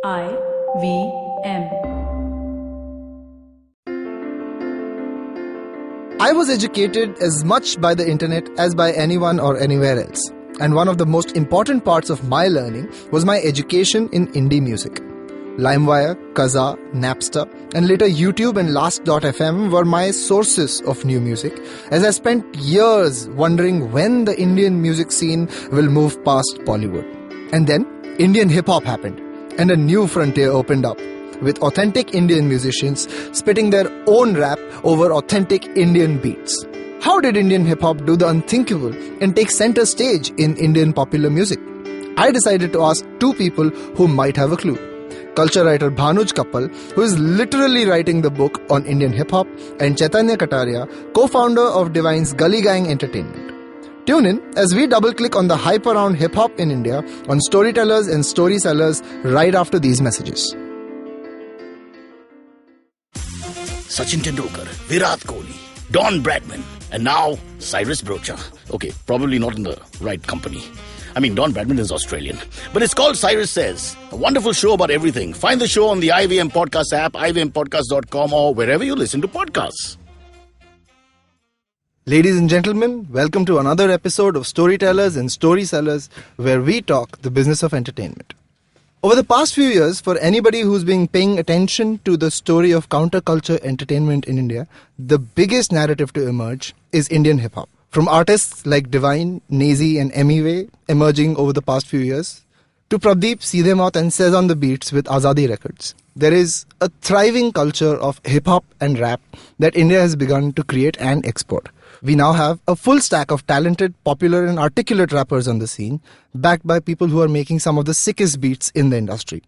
IVM. I was educated as much by the internet as by anyone or anywhere else. And one of the most important parts of my learning was my education in indie music. Limewire, Kazaa, Napster, and later YouTube and Last.fm were my sources of new music, as I spent years wondering when the Indian music scene will move past Bollywood. And then Indian hip-hop happened, and a new frontier opened up, with authentic Indian musicians spitting their own rap over authentic Indian beats. How did Indian hip-hop do the unthinkable and take center stage in Indian popular music? I decided to ask two people who might have a clue. Culture writer Bhanuj Kappal, who is literally writing the book on Indian hip-hop, and Chaitanya Kataria, co-founder of Divine's Gully Gang Entertainment. Tune in as we double-click on the hype around hip-hop in India on storytellers and story sellers right after these messages. Sachin Tendulkar, Virat Kohli, Don Bradman, and now Cyrus Brocha. Okay, probably not in the right company. I mean, Don Bradman is Australian. But it's called Cyrus Says, a wonderful show about everything. Find the show on the IVM Podcast app, ivmpodcast.com, or wherever you listen to podcasts. Ladies and gentlemen, welcome to another episode of Storytellers and Story Sellers, where we talk the business of entertainment. Over the past few years, for anybody who's been paying attention to the story of counterculture entertainment in India, the biggest narrative to emerge is Indian hip-hop. From artists like Divine, Nazy and Emiway emerging over the past few years, to Pradeep, Seedhe Maut and Says on the Beats with Azadi Records, there is a thriving culture of hip-hop and rap that India has begun to create and export. We now have a full stack of talented, popular and articulate rappers on the scene, backed by people who are making some of the sickest beats in the industry.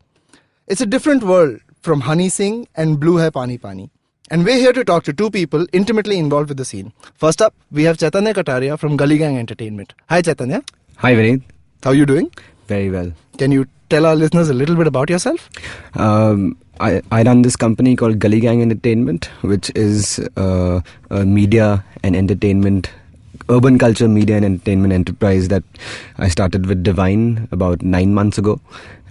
It's a different world from Honey Singh and Blue Hai Pani Pani. And we're here to talk to two people intimately involved with the scene. First up, we have Chaitanya Kataria from Gully Gang Entertainment. Hi Chaitanya. Hi Vineet. How are you doing? Very well. Can you tell our listeners a little bit about yourself? I run this company called Gully Gang Entertainment, which is a media and entertainment, urban culture media and entertainment enterprise that I started with Divine about 9 months ago.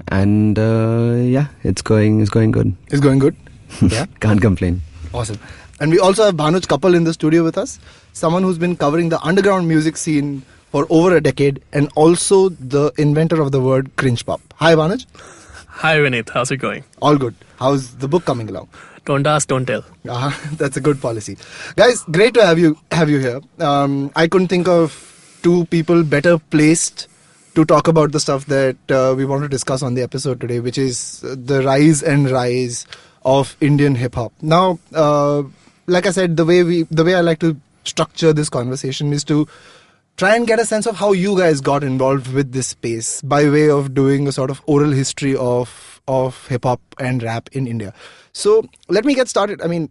And it's going good. It's going good? Yeah. Can't complain. Awesome. And we also have Bhanuj Kappal in the studio with us, someone who's been covering the underground music scene for over a decade and also the inventor of the word cringe pop. Hi Bhanuj. Hi Vineet, how's it going? All good. How's the book coming along? Don't ask, don't tell. That's a good policy. Guys, great to have you here. I couldn't think of two people better placed to talk about the stuff that we want to discuss on the episode today, which is the rise of Indian hip-hop. Now, like I said, the way I like to structure this conversation is to try and get a sense of how you guys got involved with this space by way of doing a sort of oral history of hip-hop and rap in India. So let me get started. I mean,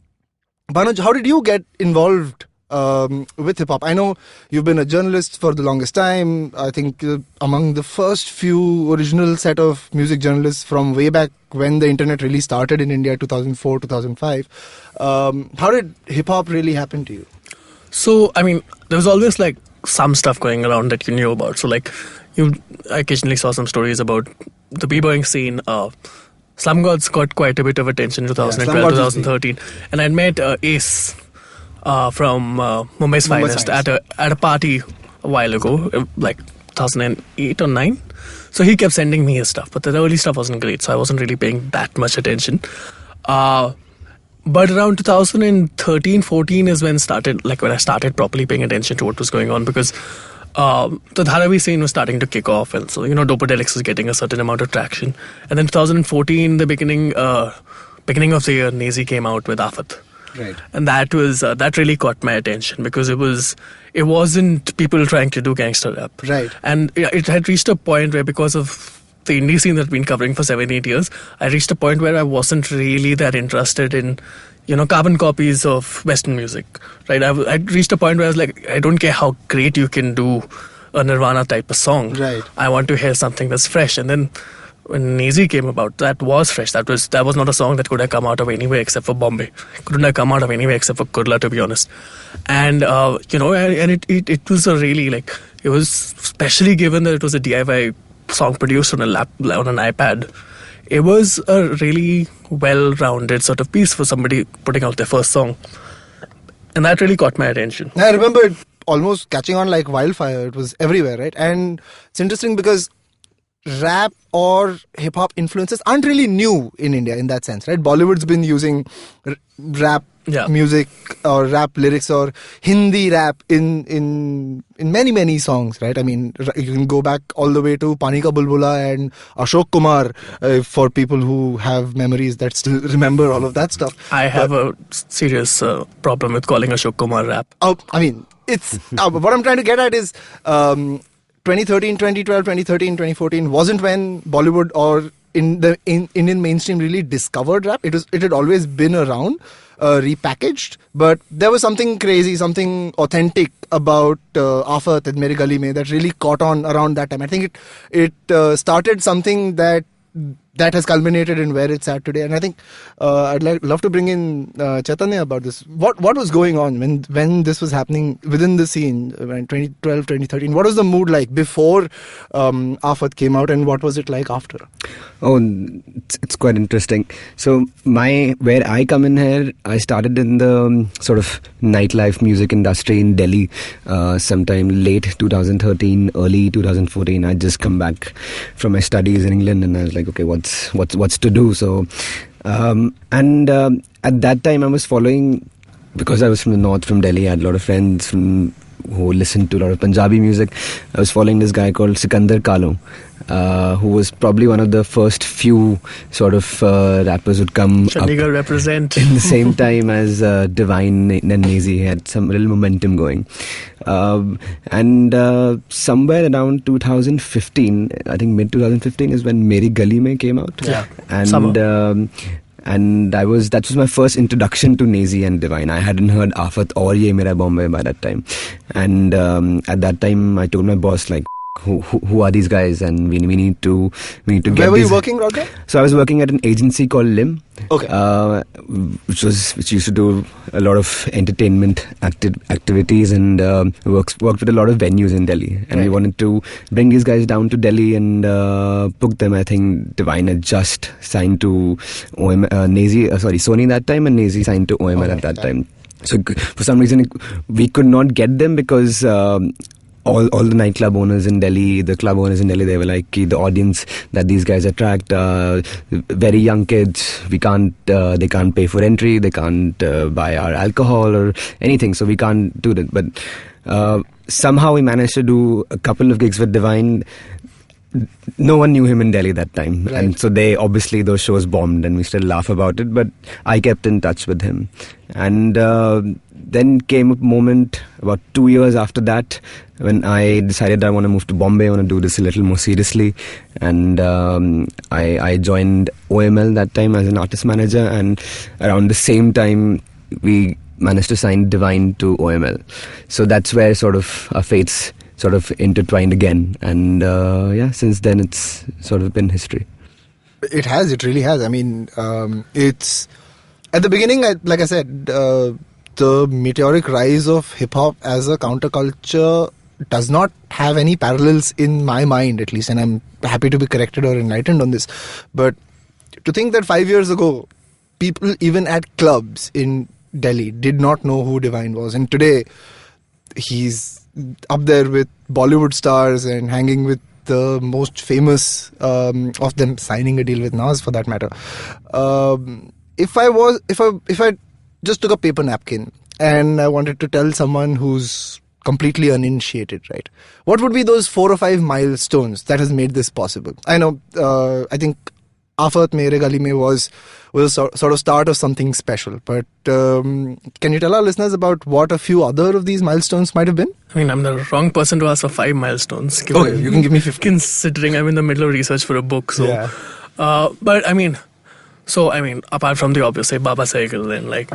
Bhanuj, how did you get involved with hip-hop? I know you've been a journalist for the longest time. I think among the first few original set of music journalists from way back when the internet really started in India, 2004, 2005. How did hip-hop really happen to you? So, I mean, there was always like some stuff going around that you knew about. So like, I occasionally saw some stories about the b-boying scene. Slum Gods got quite a bit of attention in 2012, 2013. And I met Ace from Mumbai's Finest at a party a while ago, like 2008 or 9. So he kept sending me his stuff, but the early stuff wasn't great, so I wasn't really paying that much attention. But around 2013-14 is when I started properly paying attention to what was going on, because the Dharavi scene was starting to kick off, and so Dopodelics was getting a certain amount of traction. And then 2014, the beginning of the year, Nazy came out with Afat. Right. And that really caught my attention, because it wasn't people trying to do gangster rap. Right. And it had reached a point where, because of the indie scene that I've been covering for 7-8 years, I reached a point where I wasn't really that interested in, carbon copies of Western music, right? I reached a point where I was like, I don't care how great you can do a Nirvana type of song. Right. I want to hear something that's fresh. And then when Nazy came about, that was fresh. That was not a song that could have come out of anywhere except for Bombay. Couldn't have come out of anywhere except for Kurla, to be honest. And it was a really it was, especially given that it was a DIY song produced on an iPad. it was a really well-rounded sort of piece for somebody putting out their first song. And that really caught my attention. I remember it almost catching on like wildfire. It was everywhere, right? And it's interesting because rap or hip-hop influences aren't really new in India in that sense, right? Bollywood's been using rap music or rap lyrics or Hindi rap in many songs, right? I mean, you can go back all the way to Pani Ka Bulbula and Ashok Kumar for people who have memories that still remember all of that stuff. I have a serious problem with calling Ashok Kumar rap. Oh, I mean, it's what I'm trying to get at is 2013, 2012, 2013, 2014 wasn't when Bollywood or in the Indian mainstream really discovered rap. It had always been around, repackaged, but there was something crazy, something authentic about Aafat and Mere Gully Mein that really caught on around that time. I think it started something that has culminated in where it's at today. And I think I'd love to bring in Chaitanya about this. What was going on when this was happening within the scene, when 2012, 2013? What was the mood like before Aafat came out, and what was it like after? Oh, it's quite interesting. So where I come in here, I started in the sort of nightlife music industry in Delhi sometime late 2013, early 2014. I just come back from my studies in England, and I was like, okay, what's to do? So at that time I was following, because I was from the north, from Delhi. I had a lot of friends who listened to a lot of Punjabi music. I was following this guy called Sikandar Kalu, who was probably one of the first few sort of rappers who'd come Chandigarh up represent in the same time as Divine and Nazy. He had some little momentum going. And somewhere around 2015, I think mid 2015 is when Mere Gully Mein came out. Yeah. And that was my first introduction to Nazy and Divine. I hadn't heard Aafat or Ye Mera Bombay by that time. And at that time I told my boss, like, who are these guys, and we need to get. Where were you working, Roger? So I was working at an agency called Lim, which used to do a lot of entertainment activities and worked with a lot of venues in Delhi. And we wanted to bring these guys down to Delhi and book them. I think Divine had just signed to Sony that time, and Nazy signed to OML at that time. So for some reason we could not get them because all the nightclub owners in Delhi, the club owners in Delhi, they were like, the audience that these guys attract, very young kids, they can't pay for entry, they can't buy our alcohol or anything, so we can't do that. But somehow we managed to do a couple of gigs with Divine. No one knew him in Delhi that time, right. And so those shows bombed, and we still laugh about it, but I kept in touch with him. And then came a moment about 2 years after that when I decided I want to move to Bombay. I want to do this a little more seriously, and I joined OML that time as an artist manager, and around the same time we managed to sign Divine to OML. So that's where sort of our fates sort of intertwined again, and since then it's sort of been history. It really has. I mean, it's at the beginning, like I said, the meteoric rise of hip-hop as a counterculture does not have any parallels in my mind, at least, and I'm happy to be corrected or enlightened on this. But to think that 5 years ago, people even at clubs in Delhi did not know who Divine was, and today he's up there with Bollywood stars and hanging with the most famous of them, signing a deal with Nas for that matter. If I just took a paper napkin and I wanted to tell someone who's completely uninitiated, right, what would be those 4 or 5 milestones that has made this possible? I know, I think Aafat Mere Gully Mein was a sort of start of something special, but can you tell our listeners about what a few other of these milestones might have been? I mean, I'm the wrong person to ask for 5 milestones. Okay, you can give me 50. Considering I'm in the middle of research for a book, so. Yeah. But I mean, apart from the obvious, say Baba Cycle and like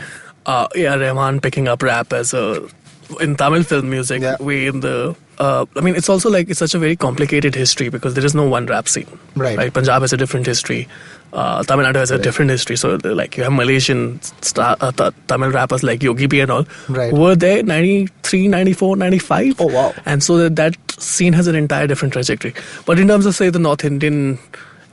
A.R. Rahman picking up rap in Tamil film music, I mean, it's also like it's such a very complicated history because there is no one rap scene. Right. Punjab has a different history. Tamil Nadu has a different history. So like you have Malaysian Tamil rappers like Yogi P and all who were there 93, 94, 95. Oh wow. And so that scene has an entire different trajectory. But in terms of say the North Indian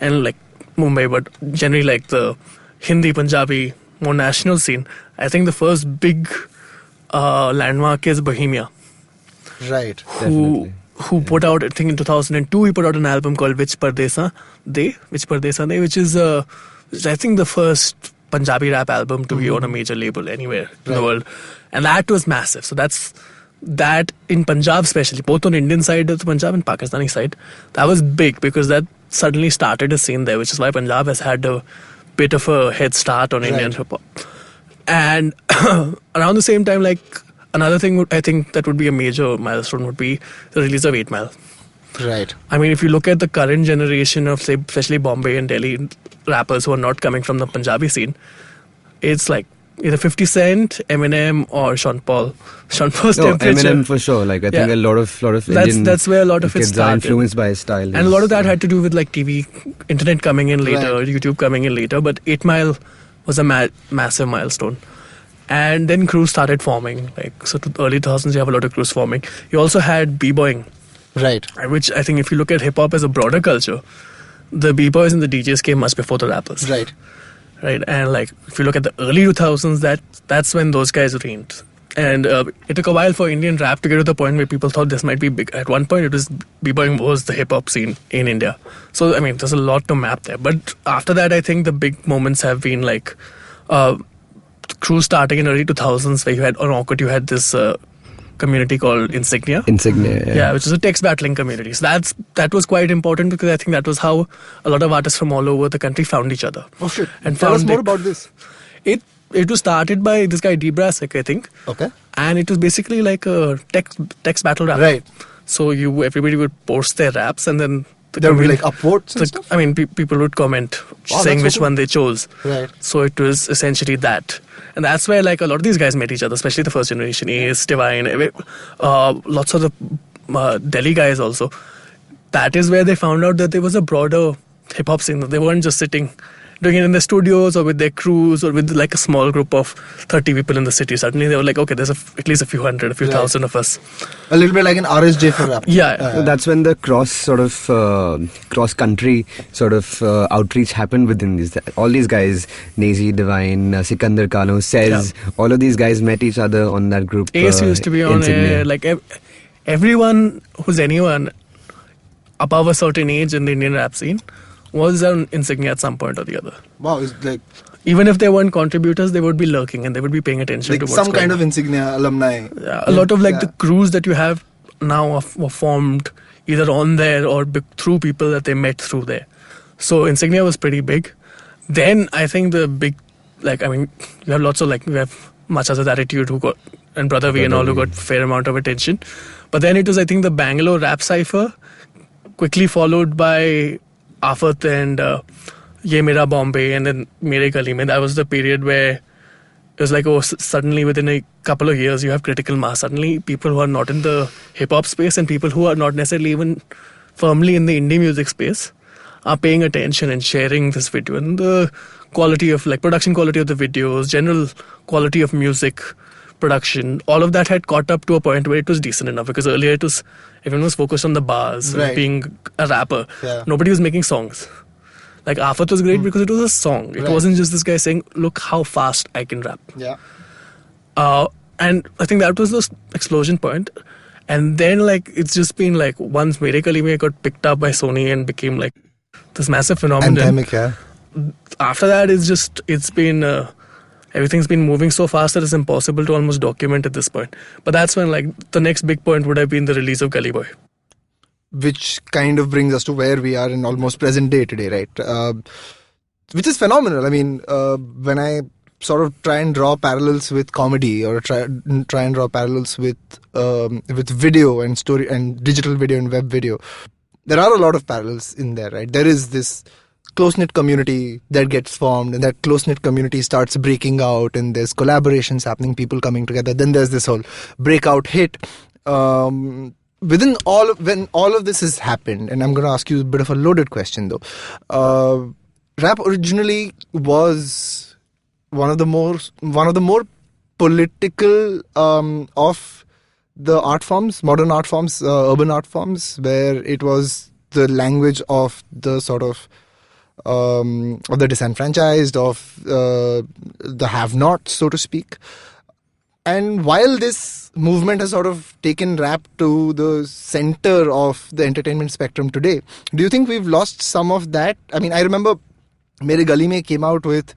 and like Mumbai, but generally like the Hindi, Punjabi, more national scene, I think the first big landmark is Bohemia, Right. who put out, I think in 2002, he put out an album called Which Pardesa De, which is I think the first Punjabi rap album to be on a major label anywhere in the world, and that was massive. So that in Punjab especially, both on Indian side of the Punjab and Pakistani side, that was big because that suddenly started a scene there, which is why Punjab has had a bit of a head start on Indian hip hop. And around the same time, like another thing I think that would be a major milestone would be the release of 8 Mile. Right. I mean, if you look at the current generation of, say, especially Bombay and Delhi rappers who are not coming from the Punjabi scene, it's like either 50 Cent, Eminem, or Sean Paul. Sean Paul's temperature. Eminem for sure. Like I think a lot of Indian that's where a lot of it kids started. are influenced by his style. And a lot of that had to do with like TV, internet coming in later, YouTube coming in later. But 8 Mile was a massive milestone. And then crews started forming. Like, so to early 2000s, you have a lot of crews forming. You also had b-boying. Right. Which I think if you look at hip-hop as a broader culture, the b-boys and the DJs came much before the rappers. Right. Right. And like, if you look at the early 2000s, that's when those guys reigned. And it took a while for Indian rap to get to the point where people thought this might be big. At one point, it was b-boying was the hip-hop scene in India. So, I mean, there's a lot to map there. But after that, I think the big moments have been like crews starting in early 2000s where you had, on Orkut, you had this community called Insignia. Yeah, which is a text battling community. So that was quite important because I think that was how a lot of artists from all over the country found each other. Oh shit. And Tell us more about this. It was started by this guy Debrasek, I think. Okay. And it was basically like a text battle rap. Right. So everybody would post their raps and then there would be like upvotes and stuff? I mean, people would comment saying which one they chose. Right. So it was essentially that. And that's where like a lot of these guys met each other, especially the first generation, Ace, Divine, lots of the Delhi guys also. That is where they found out that there was a broader hip-hop scene. They weren't just sitting doing it in their studios or with their crews or with like a small group of 30 people in the city. Suddenly they were like, okay, there's at least a few hundred, a few thousand of us. A little bit like an RSJ for rap. Yeah. So that's when the cross country sort of outreach happened within these. All these guys, Nazi, Divine, Sikandar Kano, Sez, all of these guys met each other on that group. Ace used to be on Insignia. like everyone who's anyone above a certain age in the Indian rap scene was on Insignia at some point or the other. Wow, it's like even if they weren't contributors, they would be lurking and they would be paying attention like to what's some going kind on. of Insignia alumni. Yeah, a lot of like the crews that you have now were formed either on there or through people that they met through there. So Insignia was pretty big. Then I think the big, like, I mean, you have lots of like, we have Much As Attitude who got, and Brother V and all who got fair amount of attention. But then it was, I think, the Bangalore rap cypher, quickly followed by Afat and Ye Mera Bombay and then Mere Gully Mein. That was the period where it was like, oh, suddenly within a couple of years you have critical mass. Suddenly people who are not in the hip-hop space and people who are not necessarily even firmly in the indie music space are paying attention and sharing this video. And the quality of, like, production quality of the videos, general quality of music production, all of that had caught up to a point where it was decent enough, because earlier everyone was focused on the bars, being a rapper. Yeah. Nobody was making songs. Like Afat was great because it was a song. It wasn't just this guy saying, look how fast I can rap. Yeah. And I think that was the explosion point. And then like it's just been like, once Mere Gully Mein got picked up by Sony and became like this massive phenomenon. Endemic, yeah. After that it's been everything's been moving so fast that it's impossible to almost document at this point. But that's when like the next big point would have been the release of Gully Boy. Which kind of brings us to where we are in almost present day today, right? Which is phenomenal. I mean, when I sort of try and draw parallels with comedy, or try and draw parallels with video and story and digital video and web video, there are a lot of parallels in there, right? There is this close-knit community that gets formed, and that close-knit community starts breaking out, and there's collaborations happening, people coming together. Then there's this whole breakout hit. When all of this has happened, and I'm going to ask you a bit of a loaded question though. Rap originally was one of the more political of the art forms, modern art forms, urban art forms, where it was the language of the sort of of the disenfranchised, of the have-nots, so to speak. And while this movement has sort of taken rap to the center of the entertainment spectrum today, do you think we've lost some of that? I mean, I remember Mere Gully Mein came out with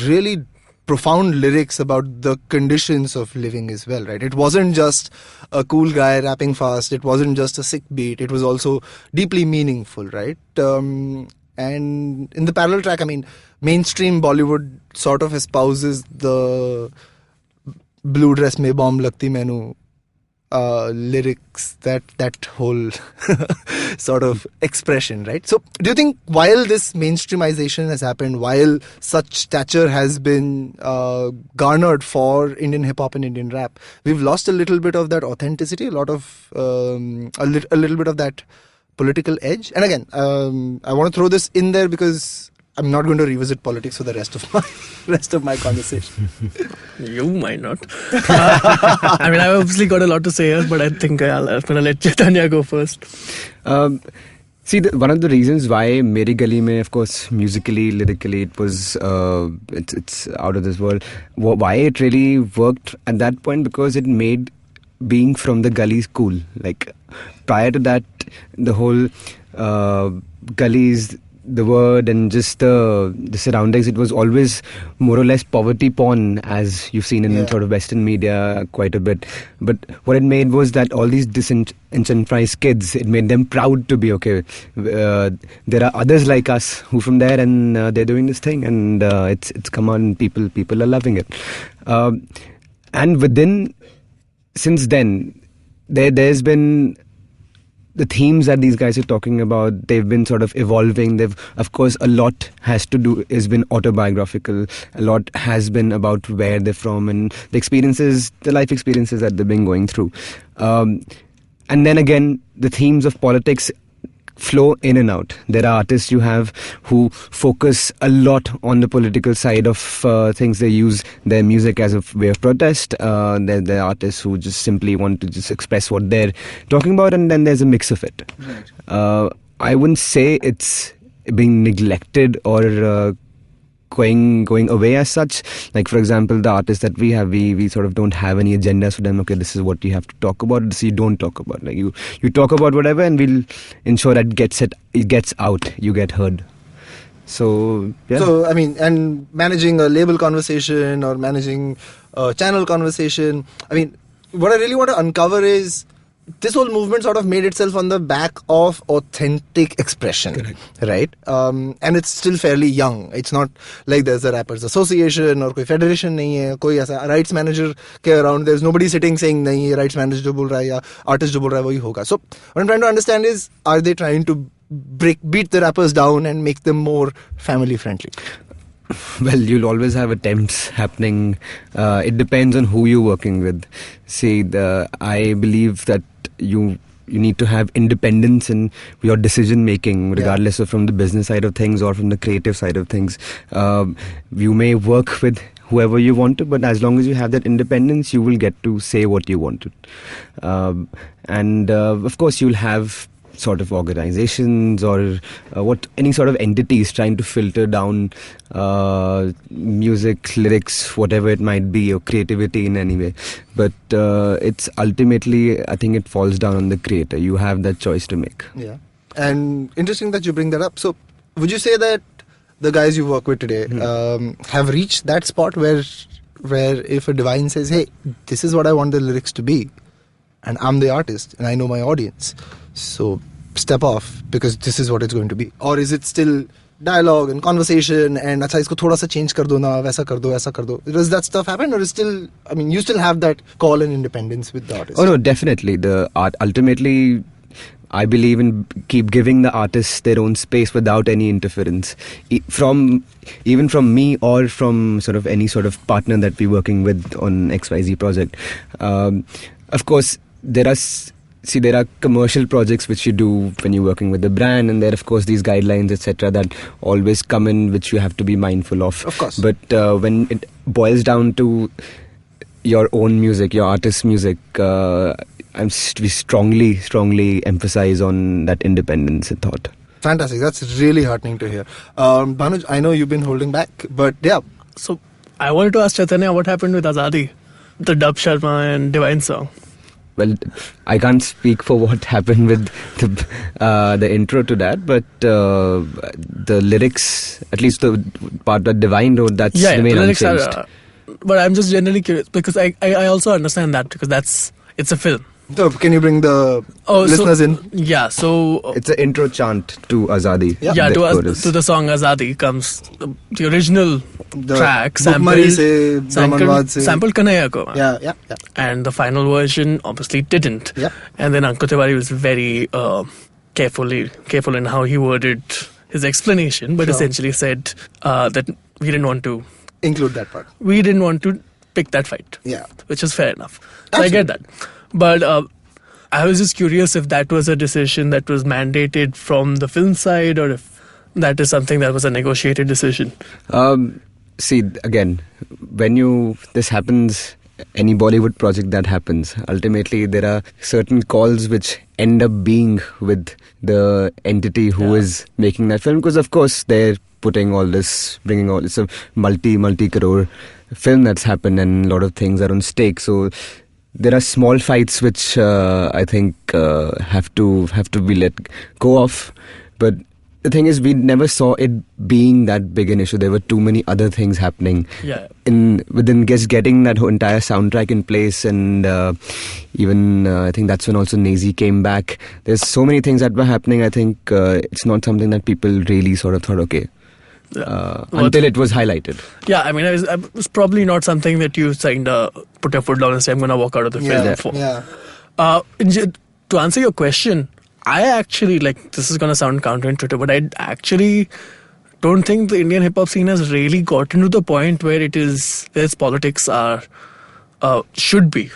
really profound lyrics about the conditions of living as well, right? It wasn't just a cool guy rapping fast. It wasn't just a sick beat. It was also deeply meaningful, right? And in the parallel track, I mean, mainstream Bollywood sort of espouses the blue dress mein bomb lagti mainu lyrics, that whole sort of expression, right? So do you think while this mainstreamization has happened, while such stature has been garnered for Indian hip-hop and Indian rap, we've lost a little bit of that authenticity, a little bit of that political edge? And again, I want to throw this in there because I'm not going to revisit politics for the rest of my conversation. You might not. I mean, I obviously got a lot to say here, but I think I'm going to let Chaitanya go first. See, one of the reasons why Mere Gully Mein, of course, musically, lyrically, it was it's out of this world. Why it really worked at that point, because it made being from the gullies cool. Like prior to that, the whole gullies, the word and just the surroundings, it was always more or less poverty porn, as you've seen in sort of Western media quite a bit. But what it made was that all these disenfranchised kids, it made them proud to be okay. There are others like us who from there, and they're doing this thing, and it's come on. People are loving it. And within, since then, there's been the themes that these guys are talking about, they've been sort of evolving. Of course, a lot has been autobiographical. A lot has been about where they're from and the life experiences that they've been going through. And then again, the themes of politics flow in and out. There are artists you have who focus a lot on the political side of things. They use their music as a way of protest. There are artists who just simply want to just express what they're talking about, and then there's a mix of it. Right. I wouldn't say it's being neglected or going away as such. Like, for example, the artists that we have, we sort of don't have any agendas for them. Okay, this is what you have to talk about, this you don't talk about. Like you talk about whatever, and we'll ensure that it gets out, you get heard. So yeah. So I mean, and managing a label conversation or managing a channel conversation, I mean, what I really want to uncover is this whole movement sort of made itself on the back of authentic expression. Correct. Right? And it's still fairly young. It's not like there's a Rappers Association or koi federation nahi hai, koi aisa rights manager ke around. There's nobody sitting saying nahi, ye rights manager jo bol raha hai ya artist jo bol raha hai wahi hoga. So what I'm trying to understand is, are they trying to beat the rappers down and make them more family friendly? Well, you'll always have attempts happening. It depends on who you're working with. See, I believe that you need to have independence in your decision making, regardless of from the business side of things or from the creative side of things. You may work with whoever you want to, but as long as you have that independence, you will get to say what you want to. And of course, you'll have sort of organizations or any sort of entities trying to filter down music, lyrics, whatever it might be, or creativity in any way. But it's ultimately, I think it falls down on the creator. You have that choice to make. Yeah. And interesting that you bring that up. So would you say that the guys you work with today have reached that spot where if a divine says, hey, this is what I want the lyrics to be, and I'm the artist and I know my audience, so step off because this is what it's going to be? Or is it still dialogue and conversation and acha isko thoda sa change kar do na, waisa kar do, aisa kar do? Does that stuff happen, or is still, I mean, you still have that call and independence with the artist? Oh no, definitely. The art, ultimately, I believe in keep giving the artists their own space without any interference, even from me or from sort of any sort of partner that we're working with on XYZ project. Of course, there are commercial projects which you do when you're working with the brand, and there are, of course, these guidelines, etc., that always come in, which you have to be mindful of. Of course. But when it boils down to your own music, your artist's music, we strongly emphasize on that independence and thought. Fantastic. That's really heartening to hear. Bhanuj, I know you've been holding back, but yeah. So I wanted to ask Chaitanya what happened with Azadi, the Dub Sharma and Divine song. Well, I can't speak for what happened with the intro to that, but the lyrics, at least the part that Divine wrote, that's remained lyrics unchanged. But I'm just generally curious because I also understand that because it's a film. So can you bring the listeners in? Yeah, so It's an intro chant to Azadi. yeah, the to chorus. the song Azadi comes the original track Bhukmari se, Brahmanwad se. sampled Kanhaiya ko. Yeah. And the final version obviously didn't. Yeah. And then Ankur Tiwari was very careful in how he worded his explanation, but Sure. essentially said that we didn't want to Include that part. pick that fight. Yeah. Which is fair enough. So I get that. But I was just curious if that was a decision that was mandated from the film side or if that is something that was a negotiated decision. See, again, when this happens, any Bollywood project that happens, ultimately there are certain calls which end up being with the entity who is making that film, because of course they're putting all this, bringing all this, a multi-crore film that's happened, and a lot of things are on stake. So there are small fights which I think have to be let go of. But the thing is, we never saw it being that big an issue. There were too many other things happening. Yeah. Within just getting that whole entire soundtrack in place, and even I think that's when also Nazi came back. There's so many things that were happening. I think it's not something that people really sort of thought, okay, until it was highlighted. Yeah, I mean, it was probably not something that you signed put your foot down and say, I'm going to walk out of the film for. Yeah. To answer your question, I actually, this is going to sound counterintuitive, but I actually don't think the Indian hip-hop scene has really gotten to the point where its politics should be.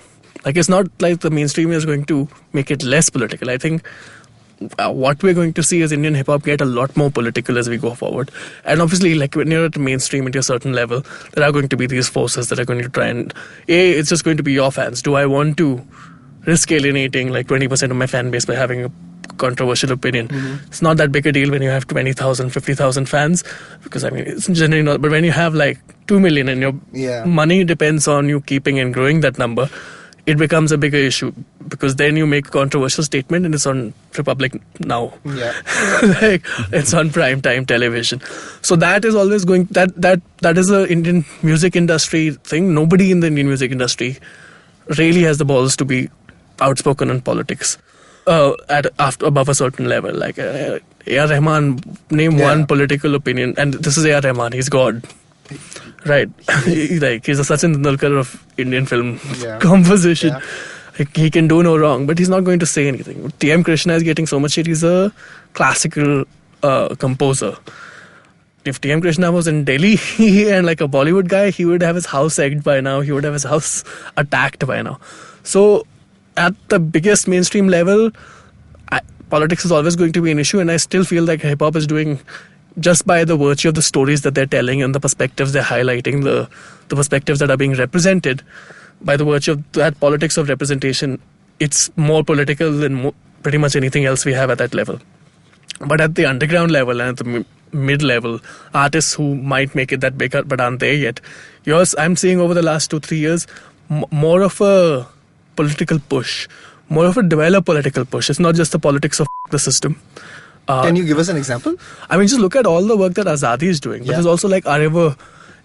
It's not like the mainstream is going to make it less political. I think what we're going to see is Indian hip-hop get a lot more political as we go forward. And obviously, when you're at the mainstream at a certain level, there are going to be these forces that are going to try and, it's just going to be your fans. Do I want to risk alienating 20% of my fan base by having a controversial opinion? Mm-hmm. It's not that big a deal when you have 20,000, 50,000 fans, because it's generally not. But when you have 2 million and your money depends on you keeping and growing that number, it becomes a bigger issue, because then you make a controversial statement and it's on Republic Now. Yeah. It's on prime time television. So that is always going, that is a Indian music industry thing. Nobody in the Indian music industry really has the balls to be outspoken on politics above a certain level. A.R. Rahman, name one political opinion, and this is A.R. Rahman, he's God. Right. He's a Sachin Tendulkar of Indian film composition. Yeah. He can do no wrong, but he's not going to say anything. T.M. Krishna is getting so much shit. He's a classical composer. If T.M. Krishna was in Delhi and a Bollywood guy, he would have his house egged by now. He would have his house attacked by now. So at the biggest mainstream level, politics is always going to be an issue, and I still feel like hip-hop is doing, just by the virtue of the stories that they're telling and the perspectives they're highlighting, the perspectives that are being represented, by the virtue of that politics of representation, it's more political than pretty much anything else we have at that level. But at the underground level and at the mid-level, artists who might make it that big but aren't there yet, I'm seeing over the last 2-3 years more of a political push, more of a developed political push. It's not just the politics of the system. Can you give us an example? I mean, just look at all the work that Azadi is doing. But there's also Areva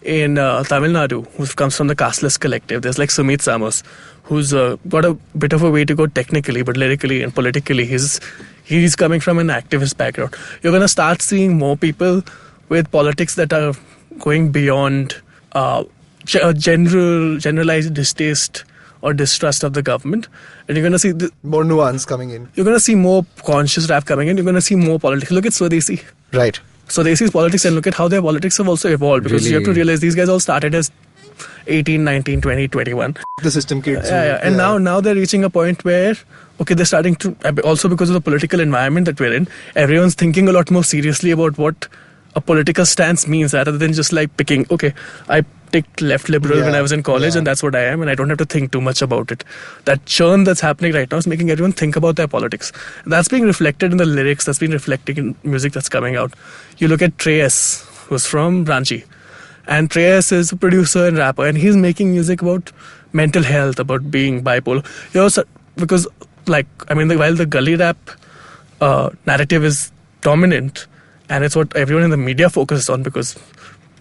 in Tamil Nadu, who comes from the Casteless Collective. There's Sumit Samos, who's got a bit of a way to go technically, but lyrically and politically, he's coming from an activist background. You're going to start seeing more people with politics that are going beyond generalized distaste or distrust of the government, and you're going to see more nuance coming in. You're going to see more conscious rap coming in. You're going to see more politics. Look at Swadesi. Right. Swadesi's politics, and look at how their politics have also evolved, because you have to realize these guys all started as 18, 19, 20, 21. The system kids. And now they're reaching a point where, they're starting to, also because of the political environment that we're in, everyone's thinking a lot more seriously about what a political stance means, rather than just picking, ticked left liberal when I was in college, and that's what I am, and I don't have to think too much about it. That churn that's happening right now is making everyone think about their politics. That's being reflected in the lyrics, that's being reflected in music that's coming out. You look at Trey S, who's from Ranchi, and Trey S is a producer and rapper, and he's making music about mental health, about being bipolar. Because, while the gully rap narrative is dominant, and it's what everyone in the media focuses on because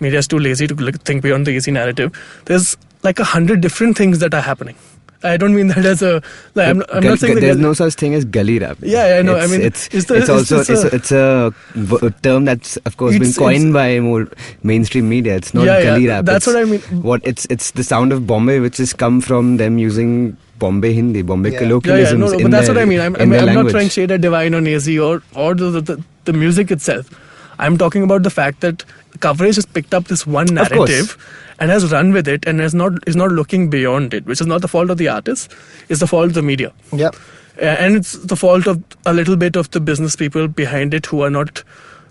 media is too lazy to think beyond the easy narrative, there's 100 different things that are happening. I don't mean that as a... I'm not saying there's no such thing as gully rap. Yeah, I know. It's a term that's, of course, been coined by more mainstream media. It's not gully rap. That's what I mean. It's the sound of Bombay, which has come from them using Bombay Hindi, Bombay colloquialisms. But that's what I mean. I'm not trying shade at Divine or Nazi or the music itself. I'm talking about the fact that coverage has picked up this one narrative and has run with it and is not looking beyond it, which is not the fault of the artist, it's the fault of the media. Yeah. And it's the fault of a little bit of the business people behind it who are not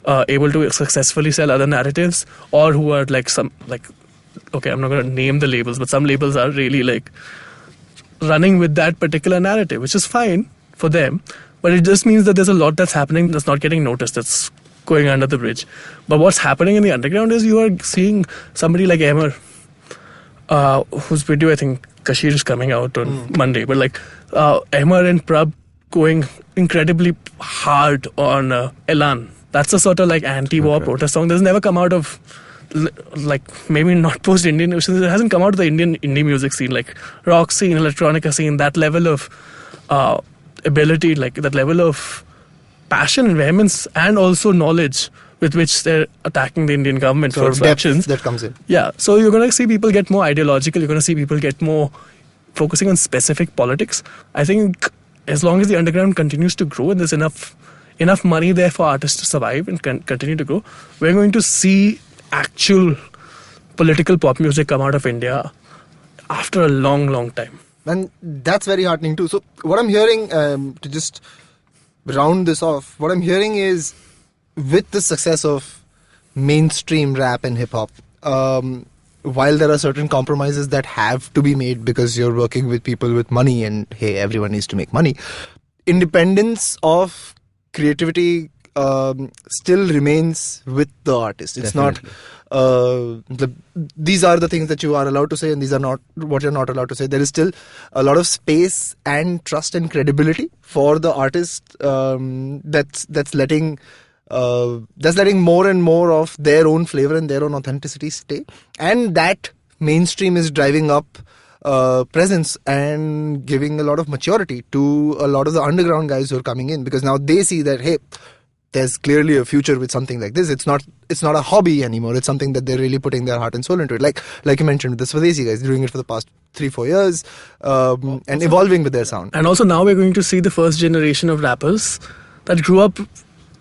able to successfully sell other narratives, or who are okay, I'm not going to name the labels, but some labels are really running with that particular narrative, which is fine for them, but it just means that there's a lot that's happening that's not getting noticed, that's going under the bridge. But what's happening in the underground is you are seeing somebody like Emmer, whose video I think Kashir is coming out on Monday, but Emmer and Prab going incredibly hard on Elan. That's a sort of anti-war protest song. That's never come out of maybe not post-Indian, it hasn't come out of the Indian indie music scene, rock scene, electronica scene, that level of ability, that level of passion and vehemence, and also knowledge with which they're attacking the Indian government for its actions. That comes in. Yeah, so you're going to see people get more ideological, you're going to see people get more focusing on specific politics. I think as long as the underground continues to grow and there's enough money there for artists to survive and continue to grow, we're going to see actual political pop music come out of India after a long, long time. And that's very heartening too. So what I'm hearing, to just round this off, what I'm hearing is, with the success of mainstream rap and hip-hop, while there are certain compromises that have to be made because you're working with people with money and, hey, everyone needs to make money, independence of creativity still remains with the artist. It's Definitely. not these are the things that you are allowed to say and these are not what you're not allowed to say. There is still a lot of space and trust and credibility for the artist, that's letting more and more of their own flavor and their own authenticity stay, and that mainstream is driving up presence and giving a lot of maturity to a lot of the underground guys who are coming in, because now they see that, hey, there's clearly a future with something like this. It's not a hobby anymore. It's something that they're really putting their heart and soul into it. Like you mentioned with the Swadesi guys, doing it for the past 3-4 years, and evolving with their sound. And also now we're going to see the first generation of rappers that grew up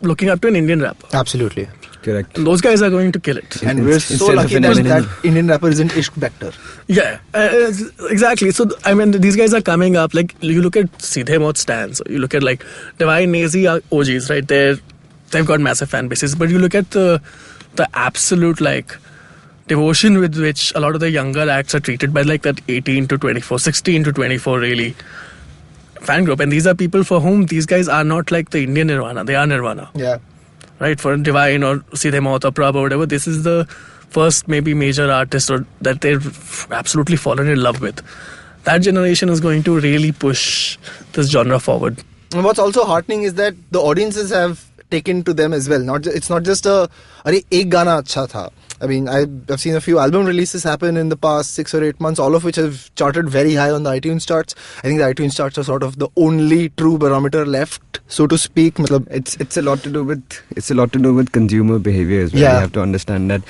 looking up to an Indian rapper. Absolutely. Correct. And those guys are going to kill it. And we're so lucky that Indian rapper isn't Ishq Bector. Yeah, exactly. So, I mean, these guys are coming up. You look at Seedhe Maut stands, or you look at Divine, Nazi OGs, right? They've got massive fan bases. But you look at the absolute, devotion with which a lot of the younger acts are treated by, that 18 to 24, 16 to 24, really, fan group. And these are people for whom these guys are not like the Indian Nirvana. They are Nirvana. Yeah. Right, for Divine or Seedhe Maut or Prabh or whatever, this is the first maybe major artist that they've absolutely fallen in love with. That generation is going to really push this genre forward. And what's also heartening is that the audiences have taken to them as well. It's not just ek gana acha tha. I mean, I've seen a few album releases happen in the past 6 or 8 months, all of which have charted very high on the iTunes charts. I think the iTunes charts are sort of the only true barometer left, so to speak. It's a lot to do with consumer behavior as well. Yeah. You have to understand that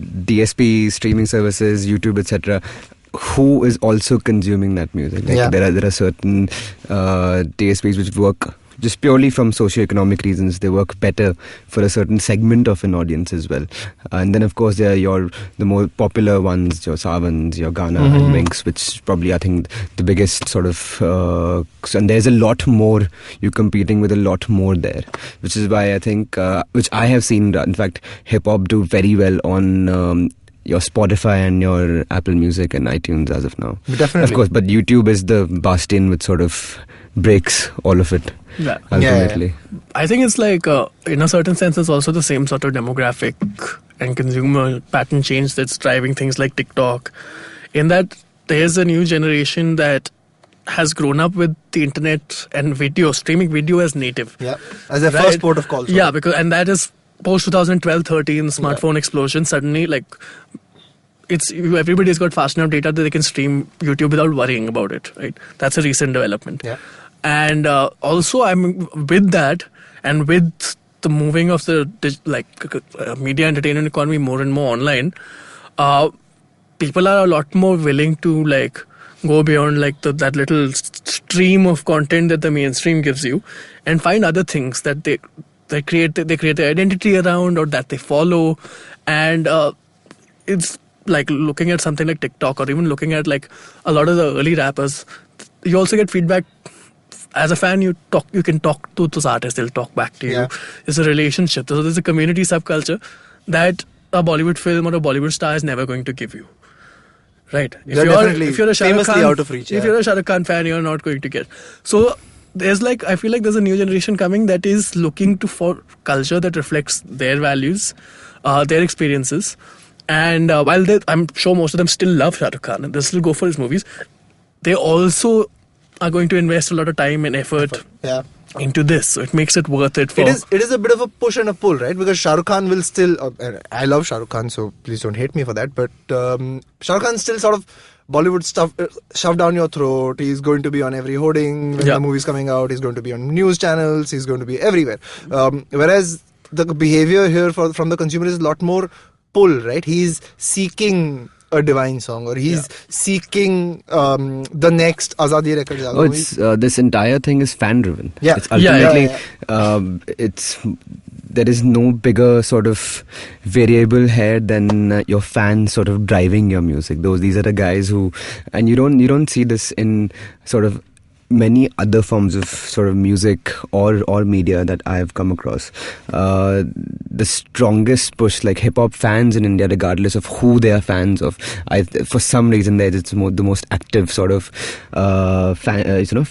DSP, streaming services, YouTube, etc., who is also consuming that music. There are certain DSPs which work just purely from socio-economic reasons. They work better for a certain segment of an audience as well. And then, of course, there are the more popular ones, your Savans, your Ghana and Winx, which probably, I think, the biggest sort of... and there's a lot more, you're competing with a lot more there, which is why I think, which I have seen, in fact, hip-hop do very well on... your Spotify and your Apple Music and iTunes as of now. Definitely. Of course, but YouTube is the bastion which sort of breaks all of it. Yeah. Ultimately. I think it's like, in a certain sense, it's also the same sort of demographic and consumer pattern change that's driving things like TikTok. In that, there's a new generation that has grown up with the internet and video, streaming video as native. Yeah, as their first port of call. Yeah, and that is post 2012-13 smartphone explosion. Suddenly, like, everybody's got fast enough data that they can stream YouTube without worrying about it, right? That's a recent development. Yeah. And also, I'm with that, and with the moving of the media entertainment economy more and more online, people are a lot more willing to like go beyond like that little stream of content that the mainstream gives you, and find other things that they create their identity around or that they follow. And it's like looking at something like TikTok, or even looking at like a lot of the early rappers. You also get feedback. As a fan, you can talk to those artists, they'll talk back to you. Yeah. It's a relationship. So there's a community subculture that a Bollywood film or a Bollywood star is never going to give you. Right? They're definitely if you're a Shah Rukh famously Khan, out of reach. If you're a Shah Rukh Khan fan, you're not going to get. So there's like, I feel like there's a new generation coming that is looking for culture that reflects their values, their experiences. And while I'm sure most of them still love Shah Rukh Khan and they still go for his movies, they also are going to invest a lot of time and effort into this. So it makes it worth it. It is a bit of a push and a pull, right? Because Shah Rukh Khan will still... I love Shah Rukh Khan, so please don't hate me for that. But Shah Rukh Khan still sort of Bollywood stuff shoved down your throat. He's going to be on every hoarding when the movie's coming out. He's going to be on news channels. He's going to be everywhere. Whereas the behavior here from the consumer is a lot more pull, right? He's seeking a divine song, or he's seeking the next Azadi record. Oh, it's this entire thing is fan driven. Yeah. It's ultimately it's there is no bigger sort of variable here than your fans sort of driving your music. These are the guys who, and you don't see this in sort of many other forms of sort of music or media that I've come across. The strongest push, like hip hop fans in India, regardless of who they are fans of, for some reason it's the most active sort of fan,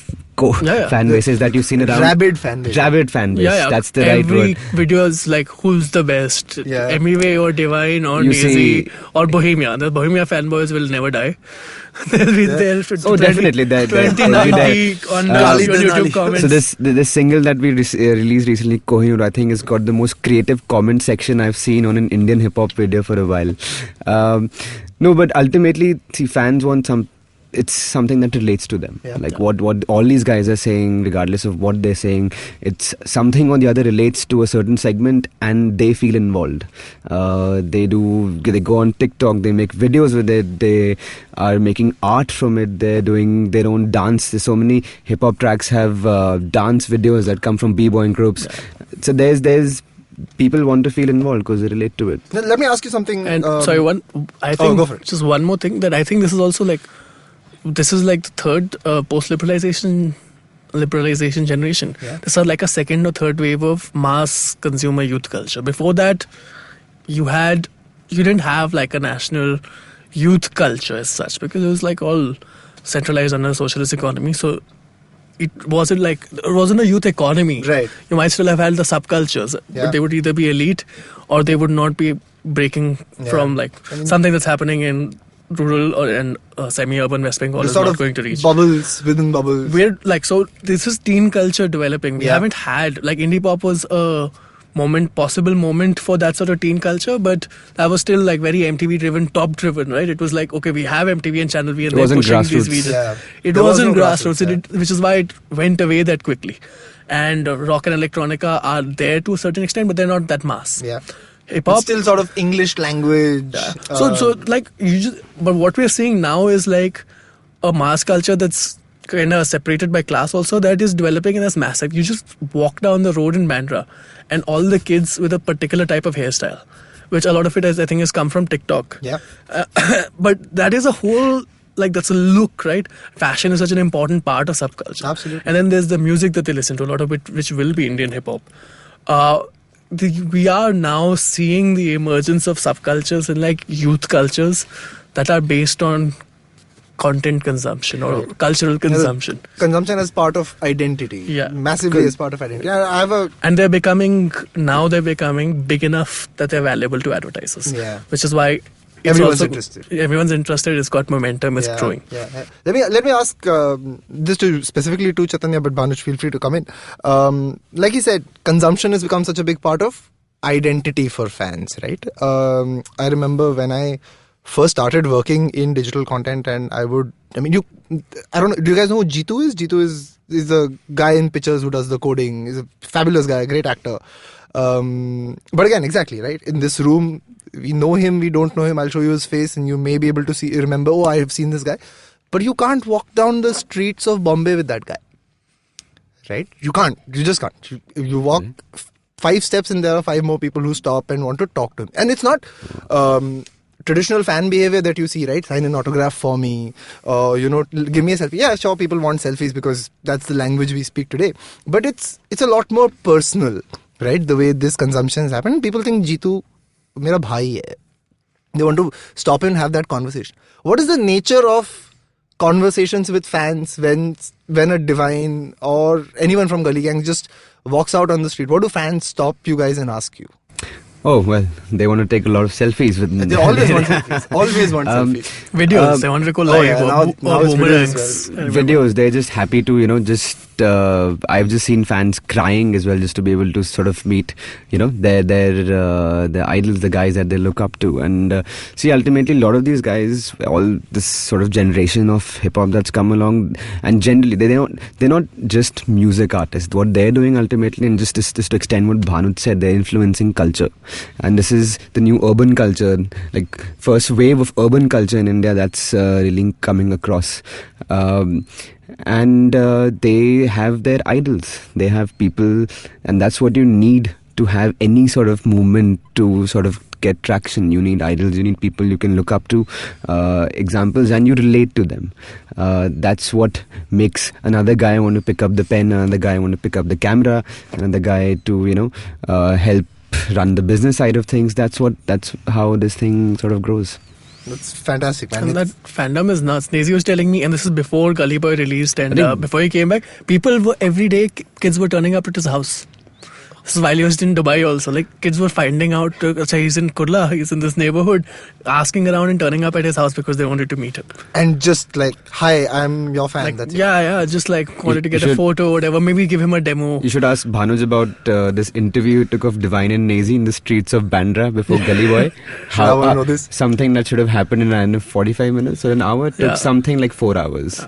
fan bases that you've seen around. Rabid fan base. That's the right word. Every video is like, who's the best? Emiway or Divine or Nazy or Bohemia. The Bohemia fanboys will never die. They'll be there for 2090 on YouTube comments. So this single that we released recently, Kohinoor, I think has got the most creative comment section I've seen on an Indian hip hop video for a while. No, but ultimately, see, fans want it's something that relates to them. What all these guys are saying, regardless of what they're saying, it's something or the other relates to a certain segment and they feel involved. They go on TikTok, they make videos with it, they are making art from it, they're doing their own dance. There's so many hip hop tracks have dance videos that come from b-boying groups. So there's people want to feel involved because they relate to it. Now, let me ask you something. And I think go for it. Just one more thing, that I think this is also like, this is like the third post-liberalization generation. This is like a second or third wave of mass consumer youth culture. Before that, you didn't have like a national youth culture as such, because it was like all centralized under a socialist economy. So it wasn't a youth economy. Right. You might still have had the subcultures, but they would either be elite or they would not be breaking from something that's happening in rural and semi-urban West Bengal is not going to reach. Bubbles within bubbles. So this is teen culture developing. We haven't had, indie pop was a possible moment for that sort of teen culture, but that was still like very MTV driven, top driven, right? It was like, okay, we have MTV and Channel V and they're pushing these videos. It wasn't grassroots, which is why it went away that quickly. And rock and electronica are there to a certain extent, but they're not that mass. Hip-hop, it's still sort of English language. But what we're seeing now is like a mass culture that's kind of separated by class also, that is developing and that's massive. You just walk down the road in Bandra and all the kids with a particular type of hairstyle, which a lot of it I think has come from TikTok. But that is a whole, that's a look, right? Fashion is such an important part of subculture. Absolutely. And then there's the music that they listen to, a lot of it which will be Indian hip-hop. we are now seeing the emergence of subcultures and like youth cultures that are based on content consumption or cultural consumption. Consumption as part of identity. Yeah. Massively as part of identity. I have a... And they're becoming big enough that they're valuable to advertisers. Yeah. Which is why everyone's interested. Everyone's interested. It's got momentum. It's growing. Yeah. Let me ask this specifically to Chaitanya, but Bhanuj, feel free to come in. Like he said, consumption has become such a big part of identity for fans, right? I remember when I first started working in digital content, and I don't know, do you guys know who Jitu is? Jitu is the guy in pictures who does the coding. He's a fabulous guy, a great actor. But again, exactly, right? In this room, we know him, we don't know him. I'll show you his face and you may be able to remember, oh, I have seen this guy. But you can't walk down the streets of Bombay with that guy. Right? You can't. You just can't. You walk 5 steps and there are 5 more people who stop and want to talk to him. And it's not... traditional fan behavior that you see, right? Sign an autograph for me, give me a selfie. Yeah, sure, people want selfies because that's the language we speak today. But it's a lot more personal, right? The way this consumption has happened. People think Jitu, mera bhai hai. They want to stop and have that conversation. What is the nature of conversations with fans when a Divine or anyone from Gully Gang just walks out on the street? What do fans stop you guys and ask you? Oh, well, they want to take a lot of selfies with me. They always want selfies. Always want selfies. Videos, they want to go live. Now it's boomerangs. Videos, they're just happy to, I've just seen fans crying as well, just to be able to sort of meet, their idols, the guys that they look up to. And see, ultimately, a lot of these guys, all this sort of generation of hip-hop that's come along, and generally, they're not just music artists. What they're doing ultimately, and just to extend what Bhanuj said, they're influencing culture. And this is the new urban culture, like first wave of urban culture in India that's really coming across. And they have their idols. They have people, and that's what you need to have any sort of movement to sort of get traction. You need idols, you need people you can look up to, examples, and you relate to them. That's what makes another guy want to pick up the pen, another guy want to pick up the camera, another guy to, help run the business side of things. That's how this thing sort of grows. That's fantastic, man. And that fandom is nuts. Nazi was telling me, and this is before Gully Boy released and before he came back, people were every day, kids were turning up at his house. This is while he was in Dubai also. Like, kids were finding out, he's in Kurla, he's in this neighborhood, asking around and turning up at his house because they wanted to meet him. And just like, hi, I'm your fan. Like, that's it. Just like wanted to get a photo or whatever. Maybe give him a demo. You should ask Bhanuj about this interview you took of Divine and Nazi in the streets of Bandra before Gully Boy. I want to know this. Something that should have happened in 45 minutes or an hour took something like 4 hours.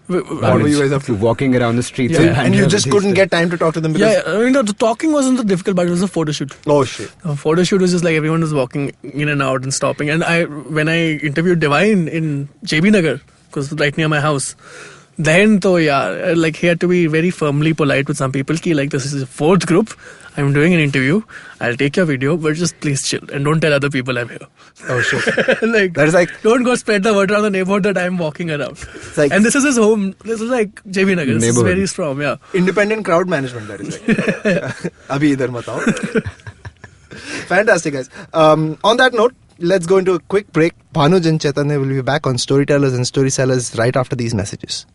What were you guys up to? Walking around the streets. And you just couldn't get time to talk to them because... the talking wasn't the difficult part, it was a photo shoot. Oh shit. A photo shoot was just like everyone was walking in and out and stopping. And when I interviewed Divine in JB Nagar, because right near my house, then he had to be very firmly polite with some people. This is a 4th group, I'm doing an interview, I'll take your video, but just please chill and don't tell other people I'm here. Oh shit. That is don't go spread the word around the neighborhood that I'm walking around. And this is his home. This is like JB Nagar. This is very strong, Independent crowd management, that is Abhi idhar mat aao. Fantastic, guys. On that note, let's go into a quick break. Bhanuj and Chaitanya will be back on Storytellers and Storysellers right after these messages.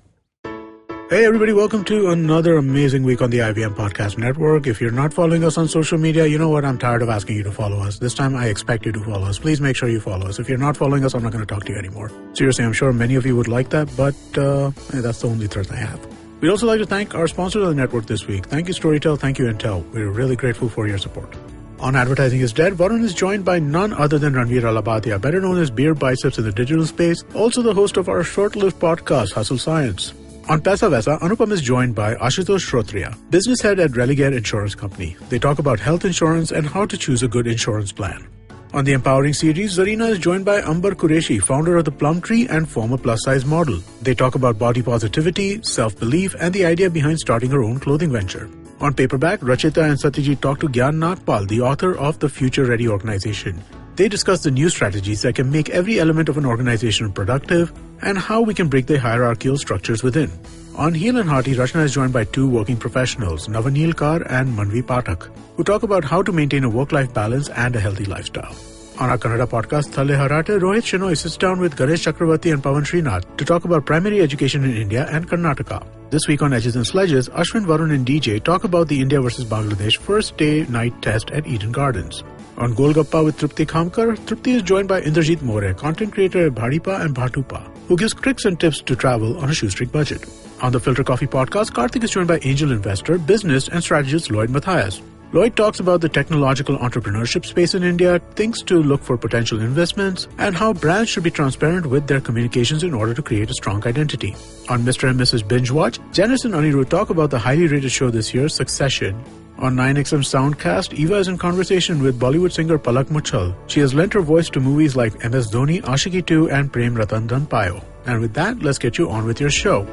Hey everybody, welcome to another amazing week on the IVM Podcast Network. If you're not following us on social media, you know what? I'm tired of asking you to follow us. This time I expect you to follow us. Please make sure you follow us. If you're not following us, I'm not going to talk to you anymore. Seriously, I'm sure many of you would like that, but that's the only threat I have. We'd also like to thank our sponsors of the network this week. Thank you Storytel, thank you Intel. We're really grateful for your support. On Advertising is Dead, Varun is joined by none other than Ranveer Alabadia, better known as Beer Biceps in the digital space, also the host of our short-lived podcast, Hustle Science. On Paisa Vaisa, Anupam is joined by Ashutosh Shrotriya, business head at Religare Insurance Company. They talk about health insurance and how to choose a good insurance plan. On the Empowering series, Zarina is joined by Ambar Qureshi, founder of the Plum Tree and former plus-size model. They talk about body positivity, self-belief, and the idea behind starting her own clothing venture. On Paperback, Rachita and Satyajit talk to Gyan Nagpal, the author of The Future Ready Organization. They discuss the new strategies that can make every element of an organization productive and how we can break the hierarchical structures within. On Heel and Hearty, Rachna is joined by two working professionals, Navaneel Kar and Manvi Pathak, who talk about how to maintain a work-life balance and a healthy lifestyle. On our Kannada podcast, Thale Harate, Rohit Shenoy sits down with Ganesh Chakravarti and Pawan Srinath to talk about primary education in India and Karnataka. This week on Edges and Sledges, Ashwin, Varun and DJ talk about the India versus Bangladesh first day night test at Eden Gardens. On Golgappa with Trupti Khamkar, Trupti is joined by Indrajit More, content creator at Bhadipa and Bhatupa, who gives tricks and tips to travel on a shoestring budget. On the Filter Coffee podcast, Karthik is joined by angel investor, business and strategist Lloyd Matthias. Lloyd talks about the technological entrepreneurship space in India, things to look for potential investments, and how brands should be transparent with their communications in order to create a strong identity. On Mr. and Mrs. Binge Watch, Janice and Anirudh talk about the highly rated show this year, Succession. On 9XM Soundcast, Eva is in conversation with Bollywood singer Palak Muchal. She has lent her voice to movies like MS Dhoni, Ashiki 2 and Prem Ratan Dhan Payo. And with that, let's get you on with your show.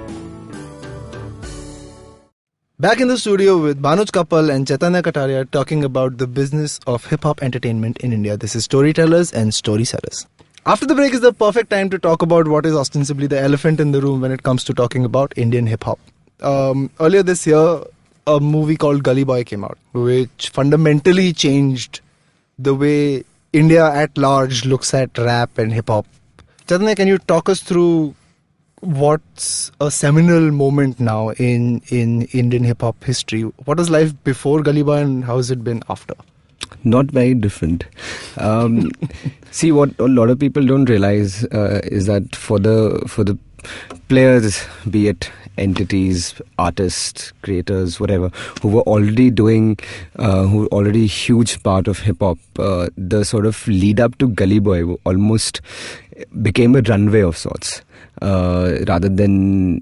Back in the studio with Bhanuj Kappal and Chaitanya Kataria talking about the business of hip-hop entertainment in India. This is Storytellers and Storysellers. After the break is the perfect time to talk about what is ostensibly the elephant in the room when it comes to talking about Indian hip-hop. Earlier this year, a movie called Gully Boy came out, which fundamentally changed the way India at large looks at rap and hip-hop. Chaitanya, can you talk us through what's a seminal moment now in Indian hip-hop history? What was life before Gully Boy and how has it been after? Not very different. See, what a lot of people don't realize is that for the players, be it entities, artists, creators, whatever, who were already doing, who were already a huge part of hip-hop, the sort of lead up to Gully Boy almost became a runway of sorts. Rather than,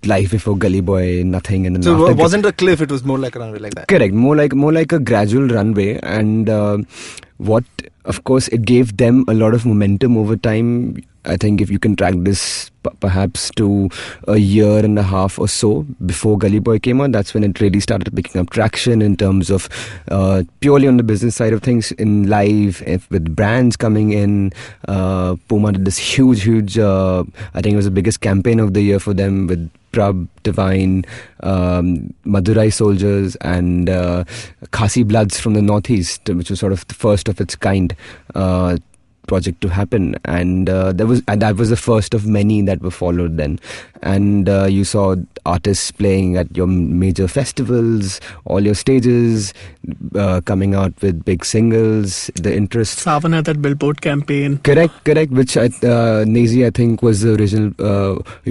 life before Gully Boy, nothing. And then so it wasn't a cliff, it was more like a runway like that. Correct, more like a gradual runway. And what, of course, it gave them a lot of momentum over time. I think if you can track this perhaps to a year and a half or so before Gully Boy came out, that's when it really started picking up traction in terms of purely on the business side of things, in live, with brands coming in. Puma did this huge, I think it was the biggest campaign of the year for them with Prab, Divine, Madurai Soldiers and Khasi Bloods from the Northeast, which was sort of the first of its kind project to happen, and that was the first of many that were followed then. And you saw artists playing at your major festivals, all your stages, coming out with big singles. The interest. Savan had that Billboard campaign. Correct. Which Nazy, I think, was the original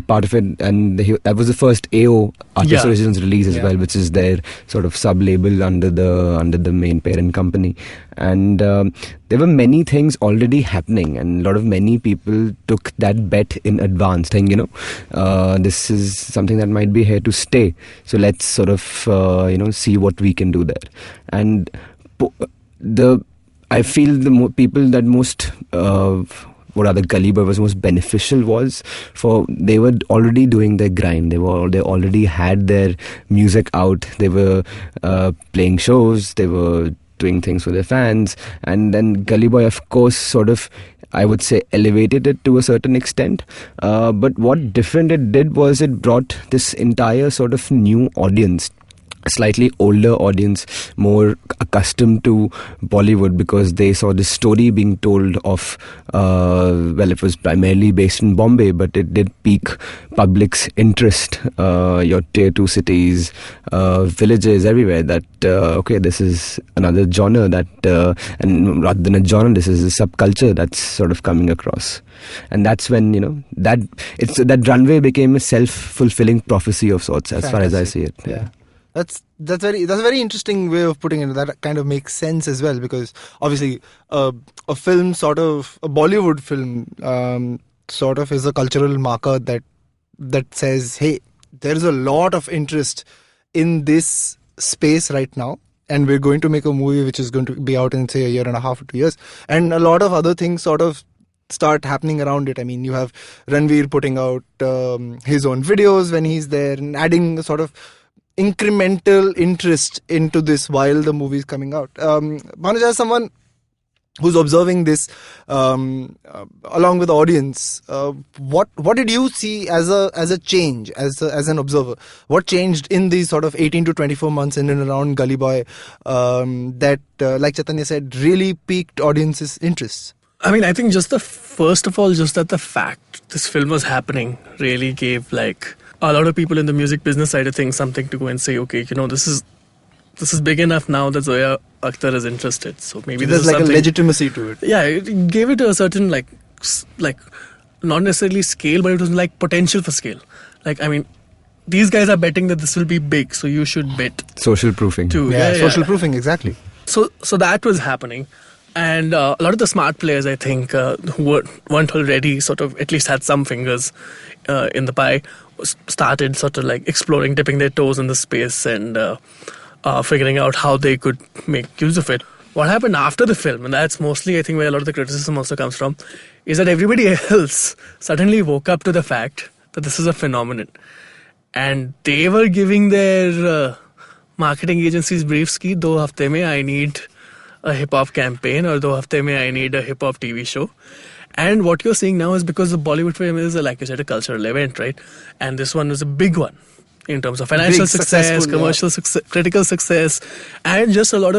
part of it, and that was the first AO Artist Originals release as well, which is their sort of sub label under the main parent company. And there were many things already happening, and many people took that bet in advance, saying, this is something that might be here to stay. So let's sort of, see what we can do there. And I feel the people that most, Gully Boy was most beneficial was they were already doing their grind. They already had their music out. They were playing shows. They were doing things for their fans, and then Gully Boy, of course, sort of, I would say, elevated it to a certain extent. But what different it did was it brought this entire sort of new audience, a slightly older audience, more accustomed to Bollywood, because they saw this story being told of, it was primarily based in Bombay, but it did pique public's interest, your tier 2 cities, villages everywhere, that, this is another genre that, and rather than a genre, this is a subculture that's sort of coming across. And that's when, that runway became a self-fulfilling prophecy of sorts, as far as I see it. Yeah. That's a very interesting way of putting it. That kind of makes sense as well, because obviously a film, sort of a Bollywood film, sort of is a cultural marker that says, hey, there's a lot of interest in this space right now, and we're going to make a movie which is going to be out in, say, a year and a half or 2 years, and a lot of other things sort of start happening around it. I mean, you have Ranveer putting out his own videos when he's there and adding sort of incremental interest into this while the movie is coming out. Bhanuj, as someone who's observing this along with the audience, what did you see as a change, as an observer? What changed in these sort of 18 to 24 months in and around Gully Boy that, like Chaitanya said, really piqued audiences' interest? I mean, I think first of all, just that the fact this film was happening really gave like a lot of people in the music business side of things something to go and say, okay, this is big enough now that Zoya Akhtar is interested. So maybe there's like a legitimacy to it. Yeah, it gave it a certain like not necessarily scale, but it was like potential for scale. Like, I mean, these guys are betting that this will be big, so you should bet. Social proofing. Too. Social proofing, exactly. So that was happening. And a lot of the smart players, I think, who weren't already sort of at least had some fingers in the pie, started sort of like exploring, dipping their toes in the space and figuring out how they could make use of it. What happened after the film, and that's mostly, I think, where a lot of the criticism also comes from, is that everybody else suddenly woke up to the fact that this is a phenomenon. And they were giving their marketing agencies briefs ki 2 hafte mein I need a hip-hop campaign or 2 hafte mein I need a hip-hop TV show. And what you're seeing now is because the Bollywood film is, like you said, a cultural event, right? And this one was a big one in terms of financial success, commercial success, critical success, and just for a lot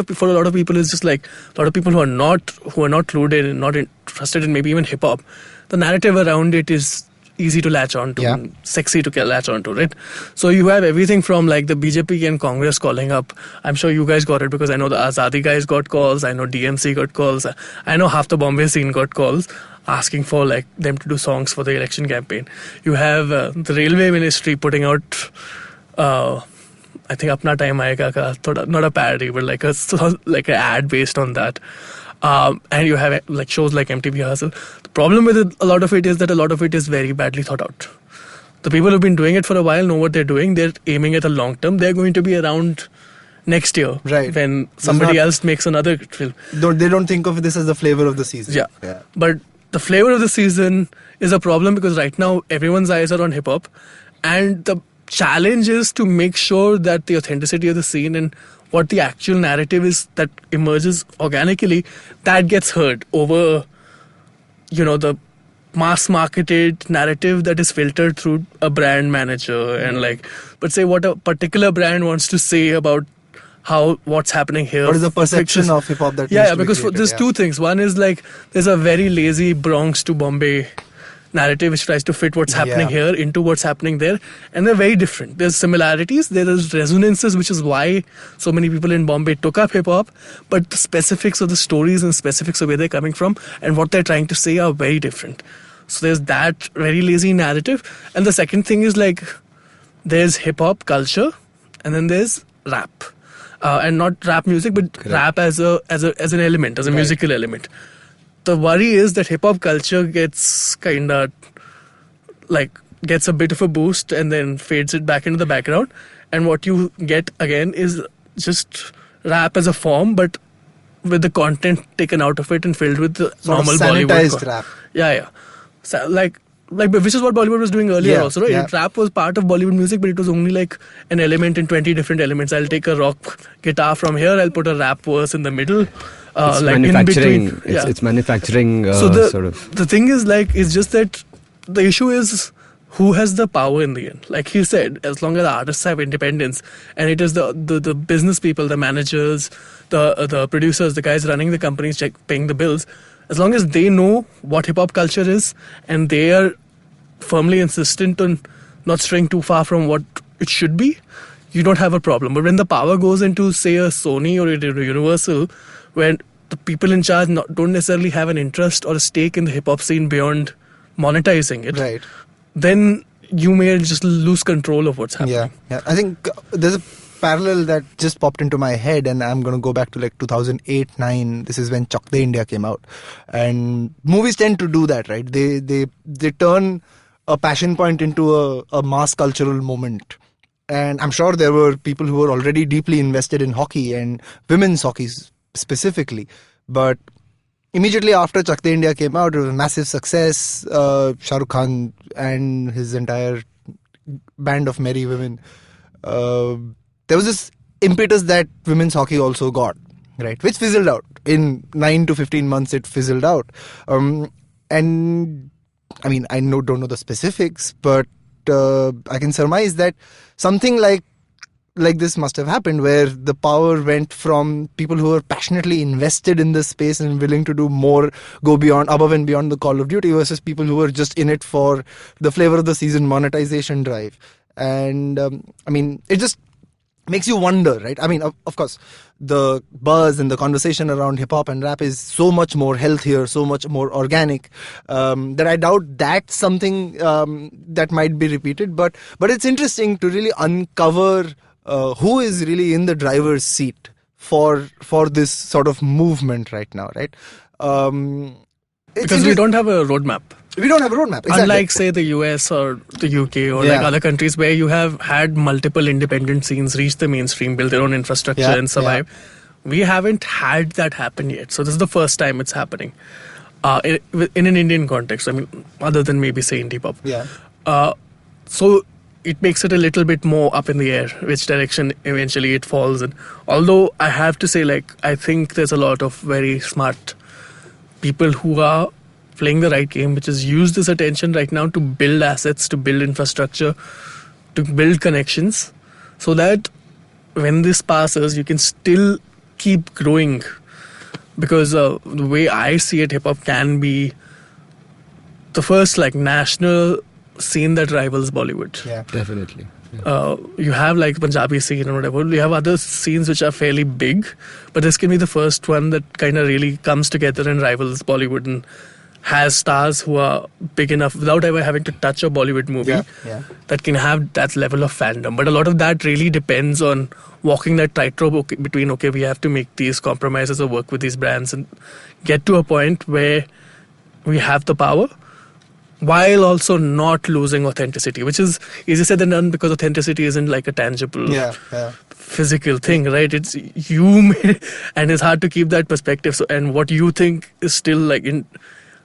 of people, it's just like a lot of people who are not clued in and not interested in maybe even hip hop. The narrative around it is easy to latch on to, and sexy to latch on to, right? So you have everything from like the BJP and Congress calling up. I'm sure you guys got it because I know the Azadi guys got calls. I know DMC got calls. I know half the Bombay scene got calls asking for like them to do songs for the election campaign. You have the railway ministry putting out I think Apna Time Aayega ka, not a parody, but like an ad based on that. And you have like shows like MTV Hustle. The problem with it, a lot of it is that a lot of it is very badly thought out. The people who've been doing it for a while know what they're doing. They're aiming at the long term. They're going to be around next year, right, when somebody else makes another film. They don't think of this as the flavor of the season. Yeah. But the flavor of the season is a problem because right now everyone's eyes are on hip hop, and the challenge is to make sure that the authenticity of the scene and what the actual narrative is that emerges organically, that gets heard over, the mass marketed narrative that is filtered through a brand manager and but say what a particular brand wants to say about what's happening here. What is the perception of hip hop that? Because there's two things. One is like there's a very lazy Bronx to Bombay narrative which tries to fit what's happening here into what's happening there, and they're very different. There's similarities, there's resonances, which is why so many people in Bombay took up hip-hop, but the specifics of the stories and specifics of where they're coming from and what they're trying to say are very different. So there's that very lazy narrative. And the second thing is like there's hip-hop culture and then there's rap, and not rap music, but rap as an element, as a musical element. The worry is that hip-hop culture gets gets a bit of a boost and then fades it back into the background. And what you get again is just rap as a form, but with the content taken out of it and filled with the normal Bollywood rap. Yeah. So, which is what Bollywood was doing earlier also, right? Yeah. Rap was part of Bollywood music, but it was only like an element in 20 different elements. I'll take a rock guitar from here, I'll put a rap verse in the middle. It's manufacturing. In between. It's manufacturing. So the the thing is it's just that the issue is who has the power in the end. Like he said, as long as the artists have independence, and it is the business people, the managers, the producers, the guys running the companies, paying the bills, as long as they know what hip hop culture is and they are firmly insistent on not straying too far from what it should be, you don't have a problem. But when the power goes into, say, a Sony or a Universal, where the people in charge don't necessarily have an interest or a stake in the hip-hop scene beyond monetizing it, right, then you may just lose control of what's happening. Yeah. I think there's a parallel that just popped into my head, and I'm going to go back to like 2008-9. This is when Chak De India came out. And movies tend to do that, right? They turn a passion point into a mass cultural moment. And I'm sure there were people who were already deeply invested in hockey and women's hockey specifically. But immediately after Chak De India came out, it was a massive success. Shah Rukh Khan and his entire band of merry women. There was this impetus that women's hockey also got. right? Which fizzled out. In 9 to 15 months, it fizzled out. And I mean, I don't know the specifics, but I can surmise that something like this must have happened, where the power went from people who were passionately invested in this space and willing to do more, go above and beyond the Call of Duty, versus people who were just in it for the flavor of the season monetization drive. And I mean, it just makes you wonder, right? I mean, of course, the buzz and the conversation around hip hop and rap is so much more healthier, so much more organic, that I doubt that's something that might be repeated. But it's interesting to really uncover who is really in the driver's seat for this sort of movement right now, right? Because we don't have a roadmap. We don't have a roadmap. Exactly. Unlike, say, the US or the UK or like other countries where you have had multiple independent scenes reach the mainstream, build their own infrastructure and survive. We haven't had that happen yet. So this is the first time it's happening in an Indian context. I mean, other than maybe, say, indie pop. So it makes it a little bit more up in the air, which direction eventually it falls in. Although I have to say, like, I think there's a lot of very smart people who are playing the right game, which is use this attention right now to build assets, to build infrastructure, to build connections, so that when this passes, you can still keep growing. Because the way I see it, hip-hop can be the first like national scene that rivals Bollywood. Yeah, definitely. You have like Punjabi scene or whatever. You have other scenes which are fairly big, but this can be the first one that kind of really comes together and rivals Bollywood and has stars who are big enough without ever having to touch a Bollywood movie that can have that level of fandom. But a lot of that really depends on walking that tightrope between, okay, we have to make these compromises or work with these brands and get to a point where we have the power while also not losing authenticity, which is easier said than done because authenticity isn't like a tangible physical thing, right? It's you made, and it's hard to keep that perspective. So, and what you think is still like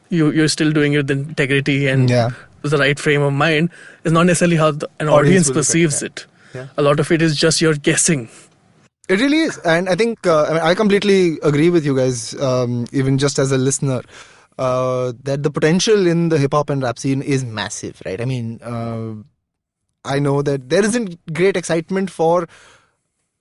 you're still doing it with integrity and the right frame of mind is not necessarily how an audience perceives it. A lot of it is just your guessing. It really is. And I think I completely agree with you guys, even just as a listener, that the potential in the hip-hop and rap scene is massive, right? I mean, I know that there isn't great excitement for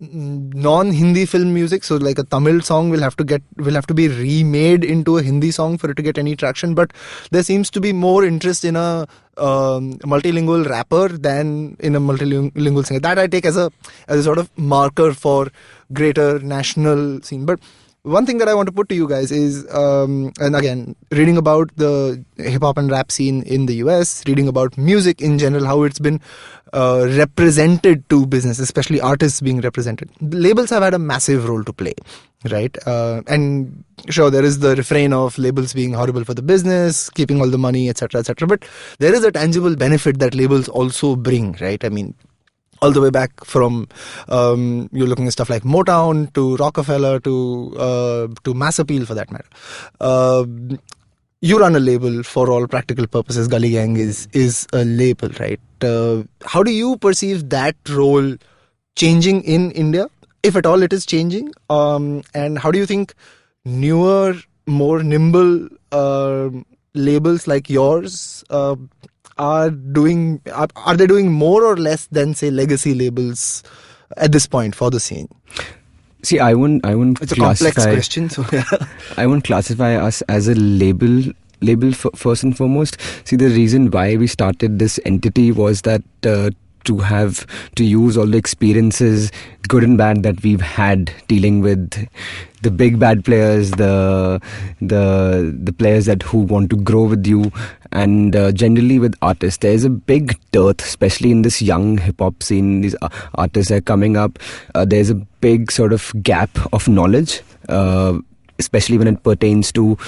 non-Hindi film music, so like a Tamil song will have to be remade into a Hindi song for it to get any traction. But there seems to be more interest in a multilingual rapper than in a multilingual singer. That I take as a sort of marker for greater national scene. But one thing that I want to put to you guys is, and again, reading about the hip-hop and rap scene in the US, reading about music in general, how it's been represented to business, especially artists being represented. The labels have had a massive role to play, right? And sure, there is the refrain of labels being horrible for the business, keeping all the money, etc., etc. But there is a tangible benefit that labels also bring, right? I mean, all the way back from you're looking at stuff like Motown to Rockefeller to Mass Appeal for that matter. You run a label for all practical purposes. Gully Gang is a label, right? How do you perceive that role changing in India, if at all it is changing? And how do you think newer, more nimble labels like yours are they doing more or less than, say, legacy labels at this point for the scene? See, I wouldn't it's a complex question, so I won't classify us as a label first and foremost. See, the reason why we started this entity was that to use all the experiences, good and bad, that we've had dealing with the big bad players, the players who want to grow with you, and generally with artists. There's a big dearth, especially in this young hip-hop scene. These artists are coming up. There's a big sort of gap of knowledge, especially when it pertains to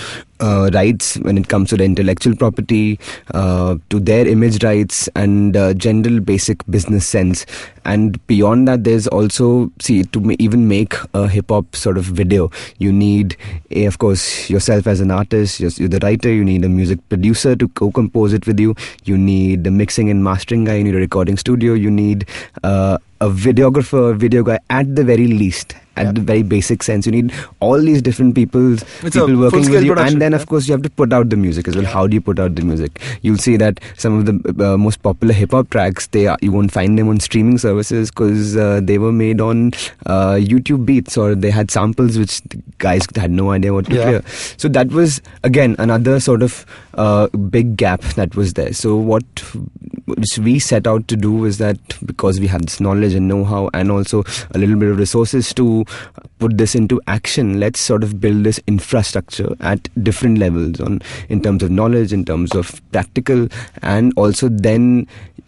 rights when it comes to the intellectual property, to their image rights, and general basic business sense. And beyond that, there's also, even make a hip-hop sort of video, you need, of course, yourself as an artist, you're the writer, you need a music producer to co-compose it with you, you need the mixing and mastering guy, you need a recording studio, you need a videographer, a video guy, at the very least. At the very basic sense, you need all these different people working with you, and then of course you have to put out the music as well. How do you put out the music? You'll see that some of the most popular hip hop tracks, you won't find them on streaming services because they were made on YouTube beats, or they had samples which the guys had no idea what to clear. So that was again another sort of big gap that was there. So what we set out to do is that, because we have this knowledge and know-how and also a little bit of resources to put this into action, let's sort of build this infrastructure at different levels, in terms of knowledge, in terms of practical, and also then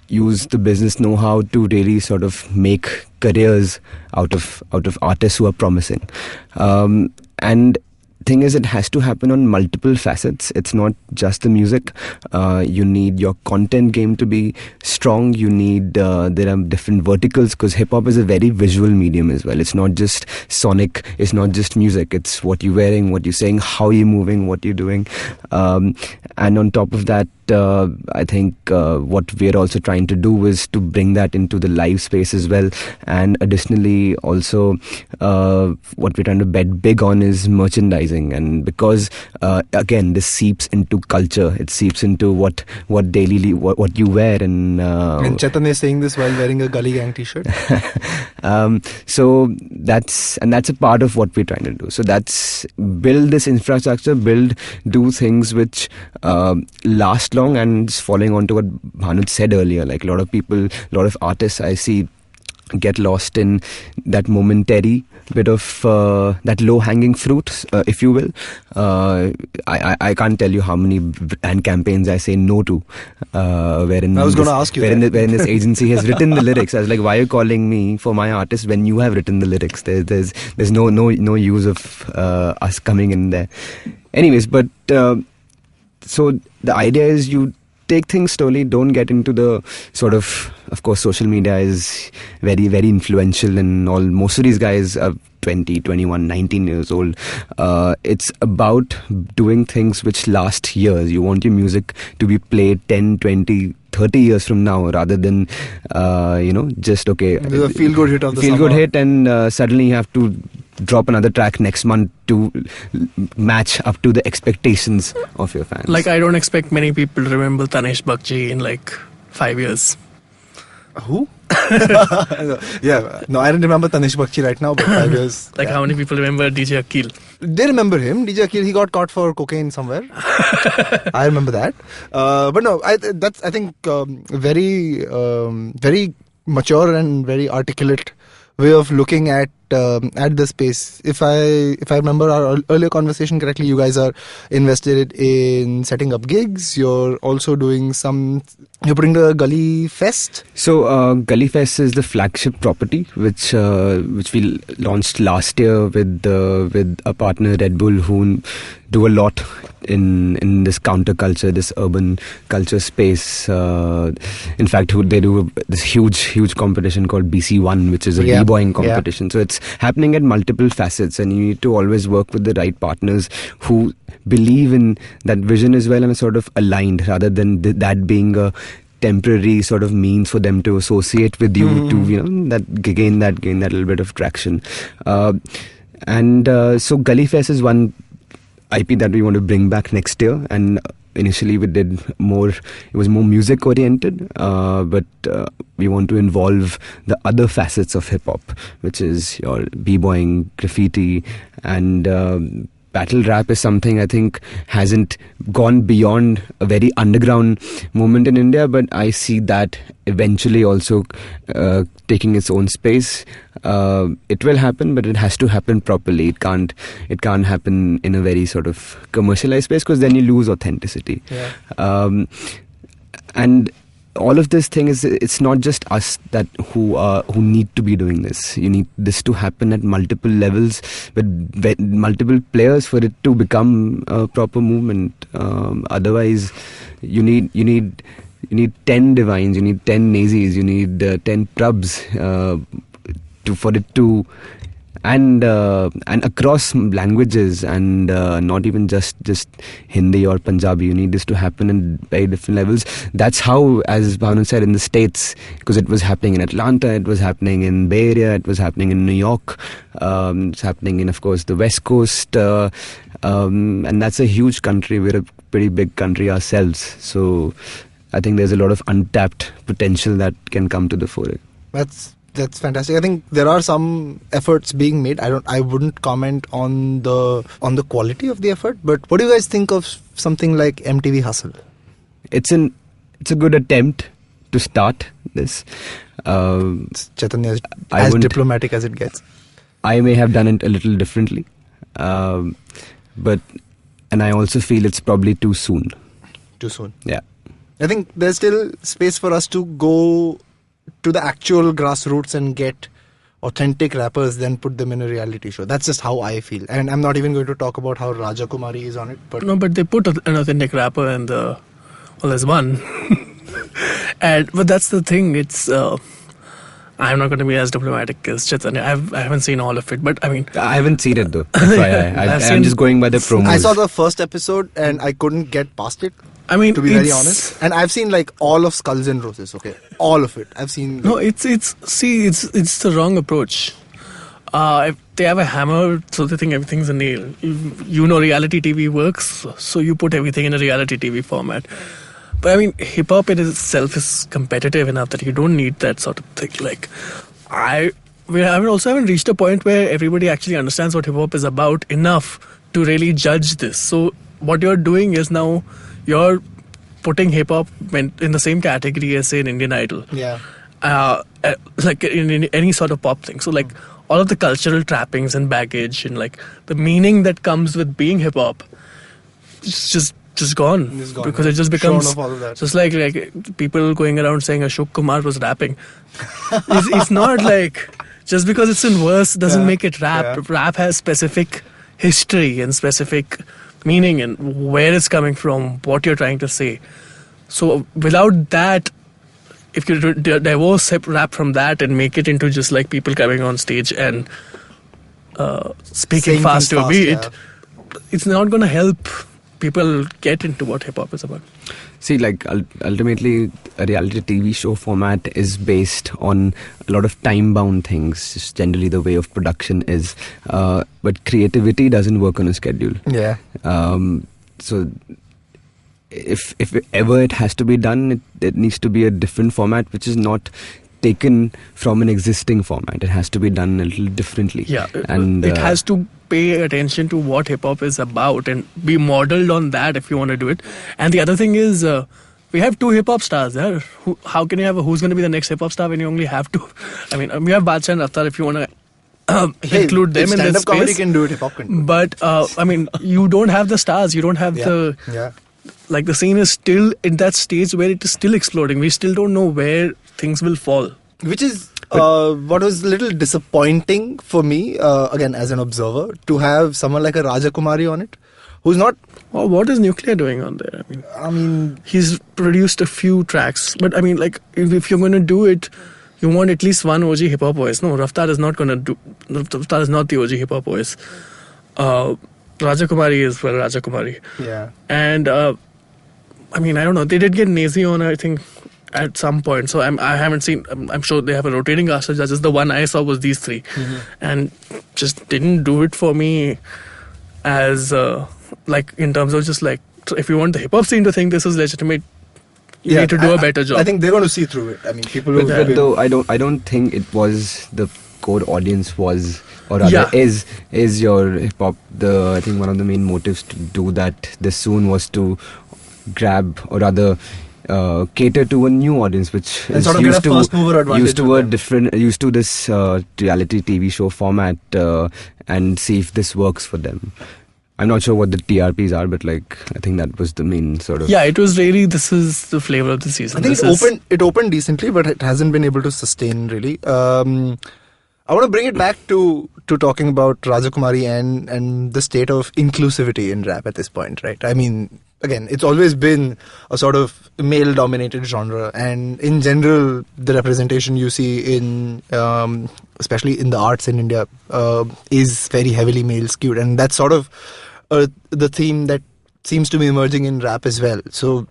use the business know-how to really sort of make careers out of artists who are promising. And thing is, it has to happen on multiple facets. It's not just the music. You need your content game to be strong. You need there are different verticals, because hip hop is a very visual medium as well. It's not just sonic. It's not just music. It's what you're wearing, what you're saying, how you're moving, what you're doing, and on top of that, I think what we're also trying to do is to bring that into the live space as well. And additionally, also what we're trying to bet big on is merchandising. And because again, this seeps into culture, it seeps into what what you wear. And Chaitanya is saying this while wearing a Gully Gang t-shirt. So that's a part of what we're trying to do. So that's build this infrastructure, do things which last long. And following on to what Bhanuj said earlier, like a lot of artists I see get lost in that momentary bit of that low-hanging fruit, if you will. I can't tell you how many brand campaigns I say no to. Wherein I was going to ask you wherein this agency has written the lyrics. I was like, why are you calling me for my artist when you have written the lyrics? There's no use of us coming in there. Anyways, but so the idea is you take things slowly, don't get into the sort of course, social media is very, very influential, and most of these guys are 20, 21, 19 years old. It's about doing things which last years. You want your music to be played 10, 20, 30 years from now, rather than, just, okay. There's a feel-good hit of the feel-good hit, and suddenly you have to drop another track next month to match up to the expectations of your fans. Like, I don't expect many people to remember Tanesh Bakshi in like 5 years. Who? Yeah, no, I don't remember Tanesh Bakshi right now, but 5 years. Like, how many people remember DJ Akil? They remember him. DJ Akil, he got caught for cocaine somewhere. I remember that. But no, I think very mature and very articulate way of looking at the space. If I remember our earlier conversation correctly, you guys are invested in setting up gigs. You're also doing you're putting the Gully Fest. So Gully Fest is the flagship property which we launched last year with a partner, Red Bull, who do a lot in this counterculture, this urban culture space. In fact, they do this huge competition called BC1, which is a b-boying competition. So it's happening at multiple facets, and you need to always work with the right partners who believe in that vision as well and are sort of aligned, rather than that being a temporary sort of means for them to associate with you to that gain that little bit of traction. So Gully Fest is one IP that we want to bring back next year, and initially we did it was more music oriented, but we want to involve the other facets of hip hop, which is your b-boying, graffiti, and battle rap is something I think hasn't gone beyond a very underground movement in India, but I see that eventually also taking its own space. It will happen, but it has to happen properly. It can't happen in a very sort of commercialized space, because then you lose authenticity. Yeah. And all of this thing it's not just us that who need to be doing this. You need this to happen at multiple levels with multiple players for it to become a proper movement. Otherwise, you need 10 divines, you need 10 nazis, you need 10 prabs for it to. And across languages, and not even just Hindi or Punjabi. You need this to happen in very different levels. That's how, as Bhanu said, in the States, because it was happening in Atlanta, it was happening in Bay Area, it was happening in New York, it's happening in, of course, the West Coast, and that's a huge country. We're a pretty big country ourselves, so I think there's a lot of untapped potential that can come to the fore. That's fantastic. I think there are some efforts being made. I wouldn't comment on the quality of the effort, but what do you guys think of something like MTV Hustle? It's a good attempt to start this. Chaitanya is as diplomatic as it gets. I may have done it a little differently, but I also feel it's probably too soon. Too soon. Yeah. I think there's still space for us to go to the actual grassroots and get authentic rappers, then put them in a reality show. That's just how I feel. And I'm not even going to talk about how Raja Kumari is on it. But no, but they put an authentic rapper and there's one. But that's the thing. It's I'm not going to be as diplomatic as Chaitanya. I haven't seen all of it, but I mean, I haven't seen it though. That's why I'm just going by the promos. I saw the first episode and I couldn't get past it. I mean, to be very honest, and I've seen like all of Skulls and Roses. Okay, all of it. I've seen. No, it's the wrong approach. If they have a hammer, so they think everything's a nail. You know, reality TV works, so you put everything in a reality TV format. But I mean, hip hop in itself is competitive enough that you don't need that sort of thing. Like, we haven't reached a point where everybody actually understands what hip hop is about enough to really judge this. So what you're doing is now you're putting hip hop in the same category as, say, an Indian Idol. Yeah. Like in any sort of pop thing. So like all of the cultural trappings and baggage and like the meaning that comes with being hip hop, it's just gone. Because it just becomes all of that. Just like people going around saying Ashok Kumar was rapping. It's not like just because it's in verse doesn't make it rap. Yeah. Rap has specific history and specific meaning and where it's coming from, what you're trying to say. So without that, if you divorce rap from that and make it into just like people coming on stage and speaking fast to a beat, it's not going to help people get into what hip-hop is about. See, like ultimately a reality TV show format is based on a lot of time-bound things, just generally the way of production is, but creativity doesn't work on a schedule. Yeah. So if ever it has to be done, it needs to be a different format which is not taken from an existing format. It has to be done a little differently. Yeah, and it has to pay attention to what hip-hop is about and be modeled on that if you want to do it. And the other thing is, we have two hip-hop stars there. How can you have who's going to be the next hip-hop star when you only have two? I mean, we have Badshah and Raftaar if you want to include them in this space. Stand-up comedy can do it, hip-hop can do it. But, I mean, you don't have the stars. You don't have the... Yeah. Like, the scene is still in that stage where it is still exploding. We still don't know where things will fall. Which is what was a little disappointing for me, again, as an observer, to have someone like a Raja Kumari on it, who's not... Well, what is Nuclear doing on there? I mean, he's produced a few tracks, but I mean, like, if you're going to do it, you want at least one OG hip-hop voice. No, Raftaar is not going to do... Raftaar is not the OG hip-hop voice. Raja Kumari is, well, Raja Kumari. Yeah. And, I mean, I don't know. They did get Nazi on, I think, at some point. So I haven't seen... I'm sure they have a rotating cast of judges. The one I saw was these three. Mm-hmm. And just didn't do it for me as... like, in terms of just like... If you want the hip-hop scene to think this is legitimate, you need to do a better job. I think they're going to see through it. I mean, people who... But though, I don't think it was the core audience was... Or rather, is your hip-hop... I think one of the main motives to do that this soon was to grab, or rather... cater to a new audience which is sort of used to this reality TV show format and see if this works for them. I'm not sure what the TRPs are, but like I think that was the main sort of. Yeah, it was really, this is the flavor of the season. I think it opened decently, but it hasn't been able to sustain really. I want to bring it back to talking about Rajakumari and the state of inclusivity in rap at this point, right? I mean, again, it's always been a sort of male-dominated genre, and in general, the representation you see in, especially in the arts in India, is very heavily male-skewed, and that's sort of the theme that seems to be emerging in rap as well. So,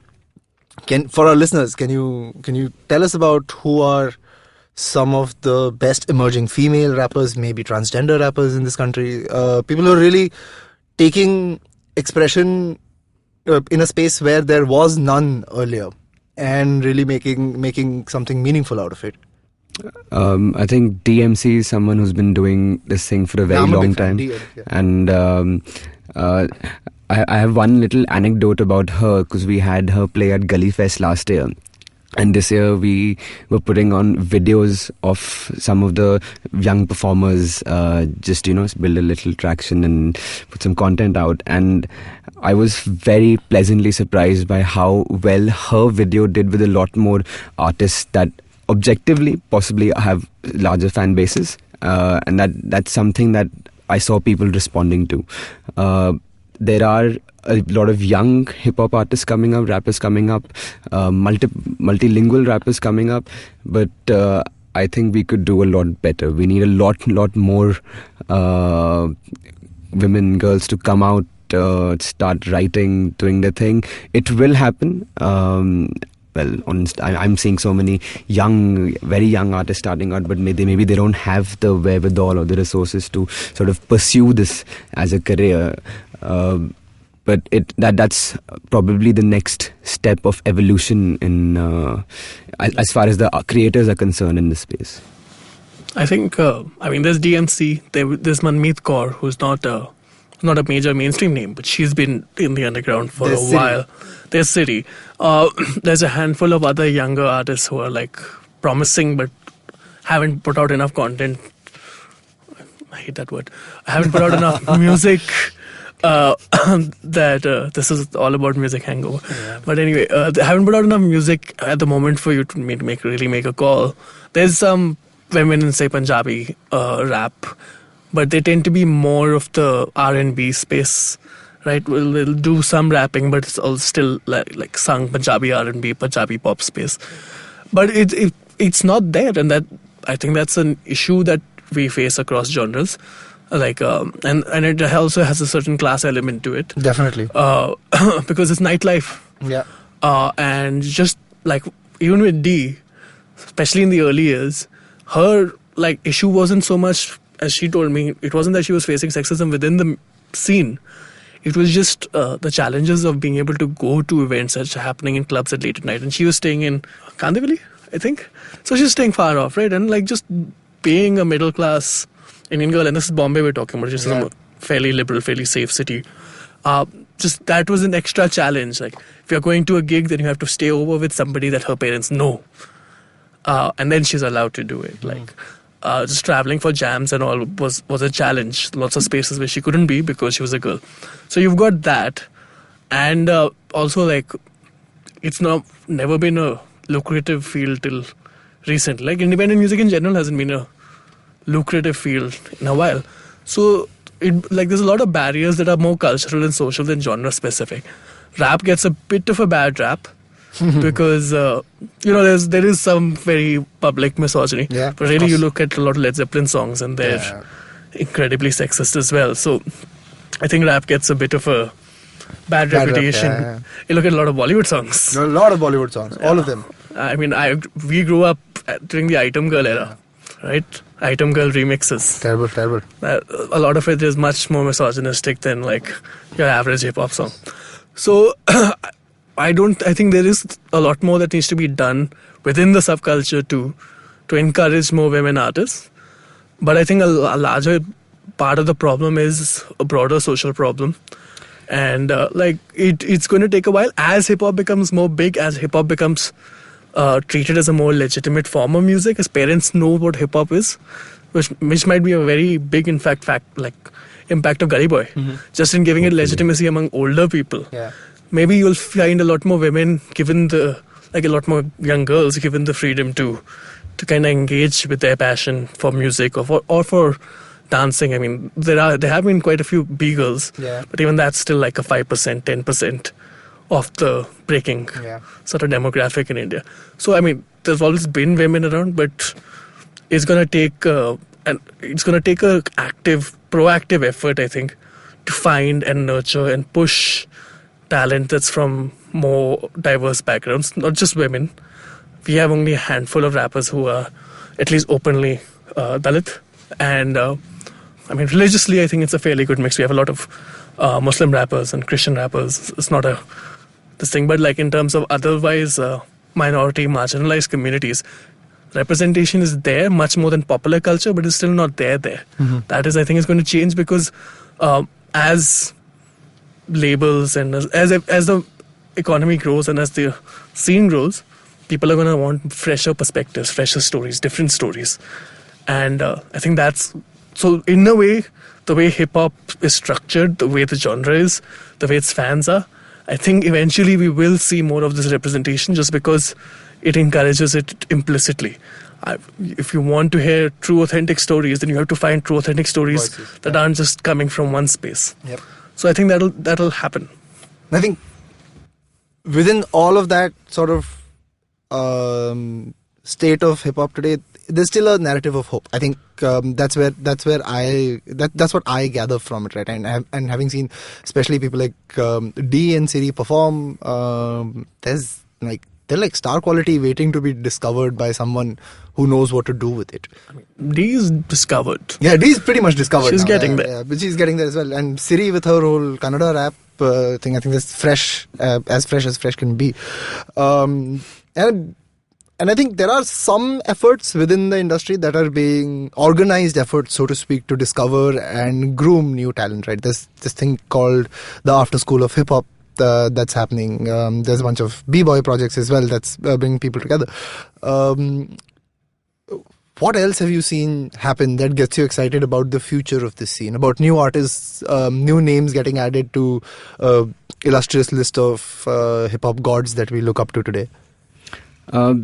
for our listeners, can you tell us about who are some of the best emerging female rappers, maybe transgender rappers in this country, people who are really taking expression in a space where there was none earlier, and really making something meaningful out of it? I think DMC is someone who's been doing this thing for a very long time, and I have one little anecdote about her, because we had her play at Gully Fest last year. And this year we were putting on videos of some of the young performers, just, build a little traction and put some content out. And I was very pleasantly surprised by how well her video did with a lot more artists that objectively possibly have larger fan bases. And that's something that I saw people responding to. There are a lot of young hip-hop artists coming up, rappers coming up, multilingual rappers coming up, but I think we could do a lot better. We need a lot more women, girls to come out, start writing, doing their thing. It will happen. I'm seeing so many very young artists starting out, but maybe they don't have the wherewithal or the resources to sort of pursue this as a career. But that's probably the next step of evolution in as far as the creators are concerned in this space. I think, there's DMC, there's Manmeet Kaur, who's not a major mainstream name, but she's been in the underground for a while. There's City. There's a handful of other younger artists who are like promising but haven't put out enough content. I hate that word. Haven't put out enough music. That this is all about music hangover. Yeah. But anyway, they haven't put out enough music at the moment for you to really make a call. There's some women in, say, Punjabi rap, but they tend to be more of the R&B space, right? They'll do some rapping, but it's all still like sung Punjabi R&B, Punjabi pop space. But it's not there, and that I think that's an issue that we face across genres. And it also has a certain class element to it. Definitely. Because it's nightlife. Yeah. And just like even with D, especially in the early years, her like issue wasn't so much, as she told me, it wasn't that she was facing sexism within the scene. It was just the challenges of being able to go to events that are happening in clubs at late at night. And she was staying in Kandivali, I think. So she's staying far off, right? And like just being a middle class Indian girl, and this is Bombay we're talking about, just a fairly liberal, fairly safe city. Just that was an extra challenge. Like if you're going to a gig, then you have to stay over with somebody that her parents know, and then she's allowed to do it. Like just traveling for jams and all was a challenge. Lots of spaces where she couldn't be because she was a girl. So you've got that, and also like it's never been a lucrative field till recently. Like independent music in general hasn't been a lucrative field in a while. So there's a lot of barriers that are more cultural and social than genre specific. Rap gets a bit of a bad rap because there is some very public misogyny. Yeah, but really you look at a lot of Led Zeppelin songs and they're incredibly sexist as well. So I think rap gets a bit of a bad reputation. Rap, you look at a lot of Bollywood songs. A lot of Bollywood songs, all of them. I mean, we grew up during the Item Girl era, right? Item Girl remixes. Terrible. A lot of it is much more misogynistic than like your average hip hop song. So I think there is a lot more that needs to be done within the subculture to encourage more women artists. But I think a larger part of the problem is a broader social problem. And it's going to take a while as hip hop becomes more big, as hip hop becomes treated as a more legitimate form of music, as parents know what hip hop is, which might be a very big, in fact, like impact of Gully Boy, just in giving it legitimacy among older people. Yeah. Maybe you'll find a lot more women given a lot more young girls given the freedom to kind of engage with their passion for music or for dancing. I mean, there have been quite a few B-girls, but even that's still like a 5%, 10% of the breaking sort of demographic in India. So I mean, there's always been women around, but it's gonna take a proactive effort, I think, to find and nurture and push talent that's from more diverse backgrounds, not just women. We have only a handful of rappers who are at least openly Dalit, and I mean, religiously, I think it's a fairly good mix. We have a lot of Muslim rappers and Christian rappers. It's not this thing, but like in terms of otherwise minority, marginalized communities, representation is there much more than popular culture, but it's still not there. That is, I think, is going to change because as labels and as the economy grows and as the scene grows, people are going to want fresher perspectives, fresher stories, different stories. And I think that's... So in a way, the way hip-hop is structured, the way the genre is, the way its fans are, I think eventually we will see more of this representation just because it encourages it implicitly. If you want to hear true, authentic stories, then you have to find true, authentic stories that aren't just coming from one space. Yep. So I think that'll happen. I think within all of that sort of state of hip hop today, there's still a narrative of hope. I think that's what I gather from it, right? And having seen especially people like D and Siri perform, they're like star quality waiting to be discovered by someone who knows what to do with it. I mean, D is discovered. Yeah, D is pretty much discovered. She's now. getting there. Yeah, but she's getting there as well. And Siri with her whole Kannada rap thing, I think that's fresh, as fresh can be. And I think there are some efforts within the industry that are being organized efforts, so to speak, to discover and groom new talent, right? There's this thing called the After School of Hip Hop that's happening. There's a bunch of B-boy projects as well that's bringing people together. What else have you seen happen that gets you excited about the future of this scene, about new artists, new names getting added to illustrious list of hip-hop gods that we look up to today?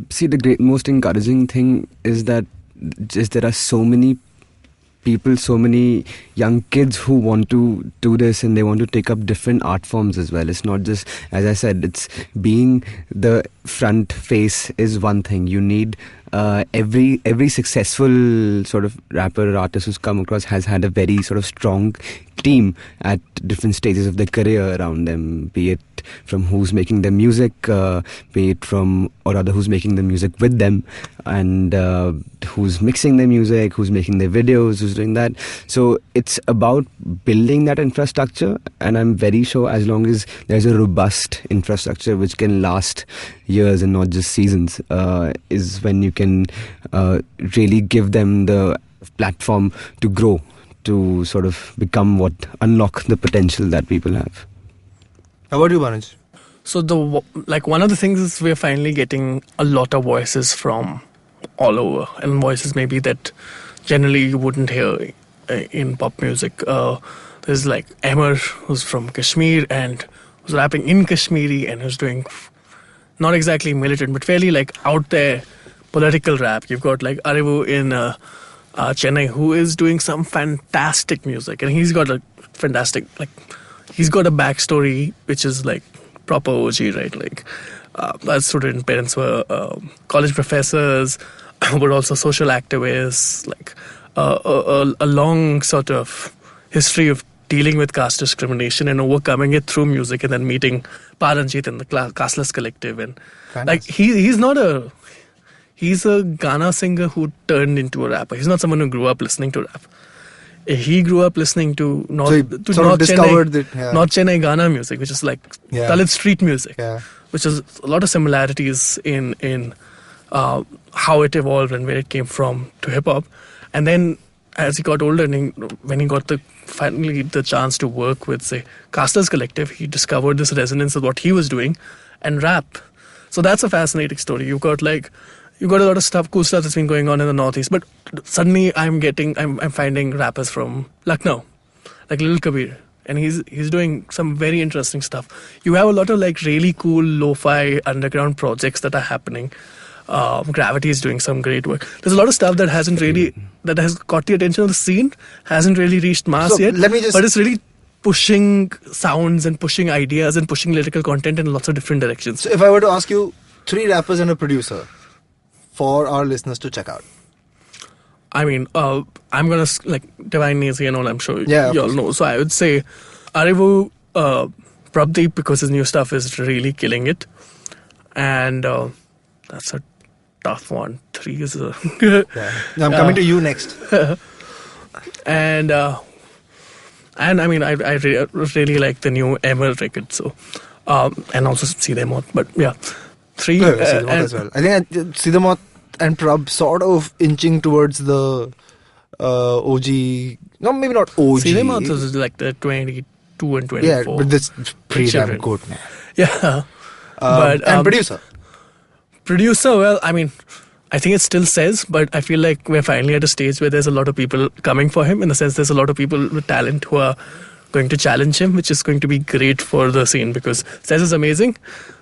See, the most encouraging thing is that there are so many people, so many young kids who want to do this and they want to take up different art forms as well. It's not just, as I said, it's being the front face is one thing. You need every successful sort of rapper or artist who's come across has had a very sort of strong team at different stages of their career around them, be it from who's making their music, be it from or other who's making the music with them, and who's mixing their music, who's making their videos, who's doing that. So it's about building that infrastructure, and I'm very sure as long as there's a robust infrastructure which can last years and not just seasons, is when you can really give them the platform to grow, to sort of unlock the potential that people have. How about you, Bhanuj? So one of the things is we're finally getting a lot of voices from all over, and voices maybe that generally you wouldn't hear in pop music. There's like Emmer, who's from Kashmir and who's rapping in Kashmiri and who's doing not exactly militant but fairly like out there political rap. You've got like Arivu in Chennai, who is doing some fantastic music, and he's got a fantastic he's got a backstory which is like proper OG, right? Like as student parents were college professors, but also social activists, like a long sort of history of dealing with caste discrimination and overcoming it through music, and then meeting Paranjit and the Casteless Collective. And like he's a Ghana singer who turned into a rapper. He's not someone who grew up listening to rap. He grew up listening to North Chennai Ghana music, which is like Dalit street music, which is a lot of similarities in how it evolved and where it came from to hip hop. And then as he got older and when he got finally the chance to work with, say, Casteless Collective, he discovered this resonance of what he was doing and rap. So that's a fascinating story. You've got a lot of cool stuff that's been going on in the Northeast, but suddenly I'm finding rappers from Lucknow, like Lil Kabir, and he's doing some very interesting stuff. You have a lot of like really cool lo-fi underground projects that are happening. Gravity is doing some great work. There's a lot of stuff that has caught the attention of the scene, hasn't really reached mass yet. But it's really pushing sounds and pushing ideas and pushing lyrical content in lots of different directions. So if I were to ask you 3 rappers and a producer for our listeners to check out. I mean, I'm gonna like Divine Nazi and all. I'm sure you all know. So I would say Arivu Prabdeep, because his new stuff is really killing it, and that's a tough one. 3 is a I'm coming to you next. And I mean, I really like the new Emerald record. So and also See Them Out. But yeah, 3 See Them Out as well. I think See Them Out and Prab sort of inching towards the OG. No, maybe not OG. See Them Out is like the 22 and 24. Yeah, but that's pretty damn good, man. Yeah. And Producer, well, I mean, I think it still says, but I feel like we're finally at a stage where there's a lot of people coming for him, in the sense there's a lot of people with talent who are going to challenge him, which is going to be great for the scene, because Says is amazing,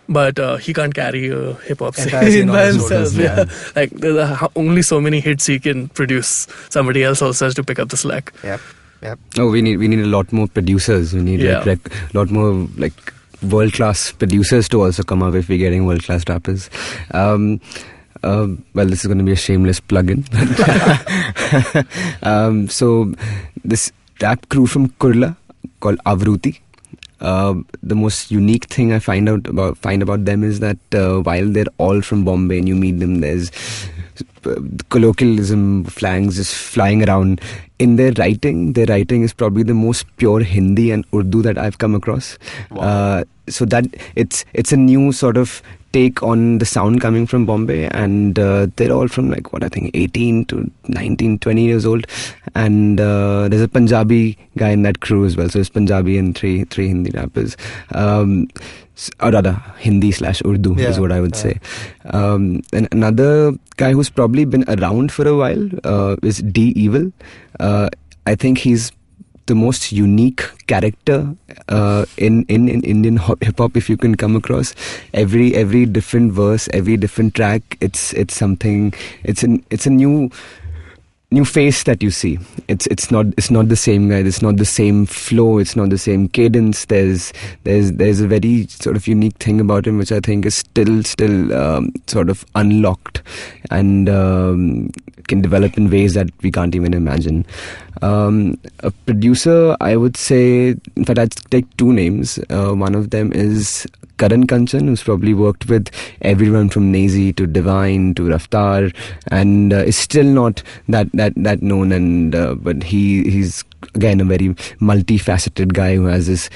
but he can't carry a hip-hop scene by himself. Yeah. Like, there's only so many hits he can produce. Somebody else also has to pick up the slack. Yep. Oh, we need a lot more producers. We need a lot more like world-class producers to also come up if we're getting world-class rappers. Well, this is going to be a shameless plug-in. So this rap crew from Kurla called Avruti. The most unique thing I find about them is that while they're all from Bombay and you meet them, there's colloquialism flangs just flying around. In their writing is probably the most pure Hindi and Urdu that I've come across. Wow. So that it's a new sort of take on the sound coming from Bombay, and they're all from like what I think 18 to 19, 20 years old, and there's a Punjabi guy in that crew as well. So it's Punjabi and three Hindi rappers, or rather Hindi/Urdu is what I would say. And another guy who's probably been around for a while is D Evil. I think he's the most unique character in Indian hip hop, if you can come across. Every different verse, every different track, it's something. It's a new face that you see. It's not the same guy. It's not the same flow. It's not the same cadence. There's a very sort of unique thing about him, which I think is still sort of unlocked and can develop in ways that we can't even imagine. A producer, I would say, in fact, I'd take 2 names. One of them is Karan Kanchan, who's probably worked with everyone from Nazi to Divine to Raftar, and is still not that known. And but he's again a very multifaceted guy who has this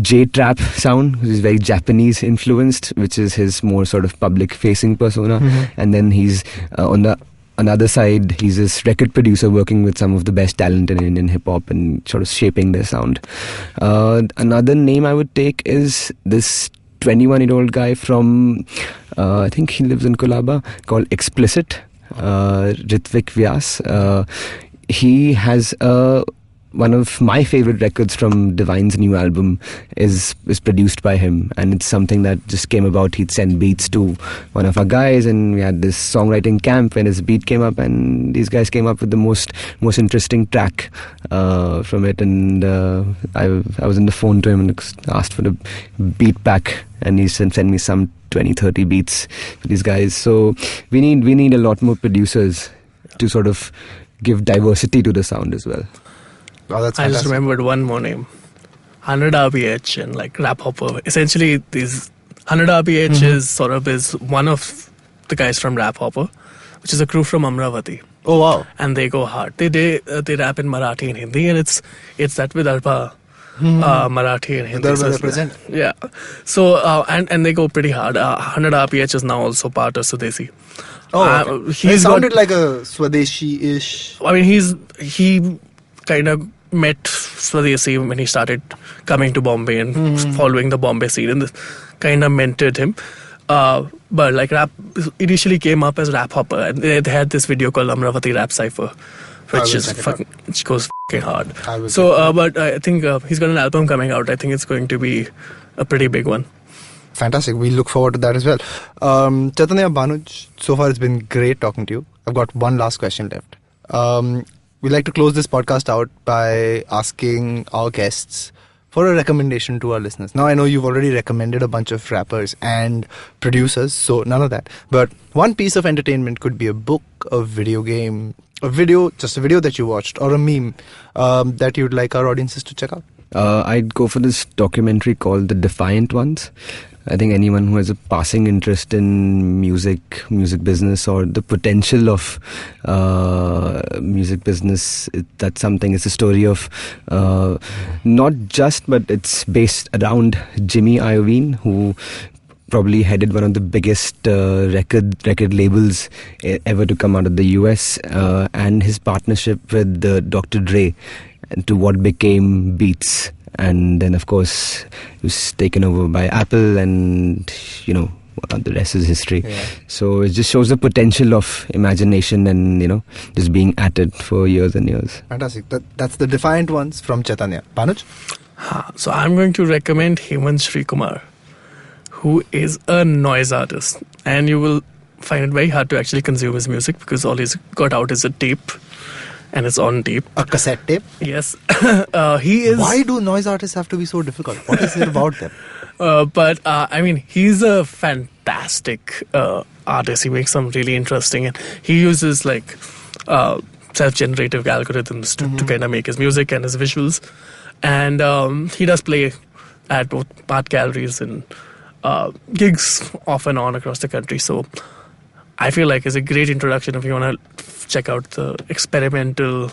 J-trap sound, which is very Japanese influenced, which is his more sort of public facing persona. And then he's on the another side, he's this record producer working with some of the best talent in Indian hip-hop and sort of shaping their sound. Another name I would take is this 21-year-old guy from, I think he lives in Kolaba, called Explicit, Ritvik Vyas. He has one of my favorite records from Divine's new album is produced by him, and it's something that just came about. He'd send beats to one of our guys, and we had this songwriting camp, and his beat came up, and these guys came up with the most interesting track from it. And I was on the phone to him and asked for the beat pack, and he sent me some 20-30 beats for these guys. So we need a lot more producers to sort of give diversity to the sound as well. Oh, that's I fantastic. just remembered one more name. 100 RBH and like Rap Hopper. Essentially, these 100 RBH is one of the guys from Rap Hopper, which is a crew from Amravati. Oh wow! And they go hard. They rap in Marathi and Hindi, and it's that Vidarbha Marathi and Hindi. Vidarbha represent. Yeah. So and they go pretty hard. 100 RBH is now also part of Sudesi. Oh, okay. He sounded like a Swadeshi-ish. I mean, he kind of met Swadesi when he started coming to Bombay and following the Bombay scene, and kind of mentored him. But like rap initially came up as Rap Hopper, and they had this video called Amravati Rap Cypher, which goes fucking hard. So, but I think he's got an album coming out. I think it's going to be a pretty big one. Fantastic. We look forward to that as well. Chaitanya, Bhanuj, so far it's been great talking to you. I've got one last question left. We like to close this podcast out by asking our guests for a recommendation to our listeners. Now, I know you've already recommended a bunch of rappers and producers, so none of that. But one piece of entertainment could be a book, a video game, just a video that you watched, or a meme that you'd like our audiences to check out. I'd go for this documentary called The Defiant Ones. I think anyone who has a passing interest in music business, or the potential of music business, that's something. It's a story of not just, but it's based around Jimmy Iovine, who probably headed one of the biggest record labels ever to come out of the US, and his partnership with Dr. Dre, to what became Beats. And then, of course, it was taken over by Apple, and the rest is history. Yeah. So it just shows the potential of imagination and just being at it for years and years. Fantastic. That's The Defiant Ones from Chaitanya. Panuj? So I'm going to recommend Hemant Srikumar, who is a noise artist, and you will find it very hard to actually consume his music because all he's got out is a tape. And it's on tape. A cassette tape? Yes. He is... Why do noise artists have to be so difficult? What is it about them? He's a fantastic artist. He makes some really interesting... And he uses, self-generative algorithms to kind of make his music and his visuals. And he does play at both art galleries and gigs off and on across the country. So I feel like it's a great introduction if you want to check out the experimental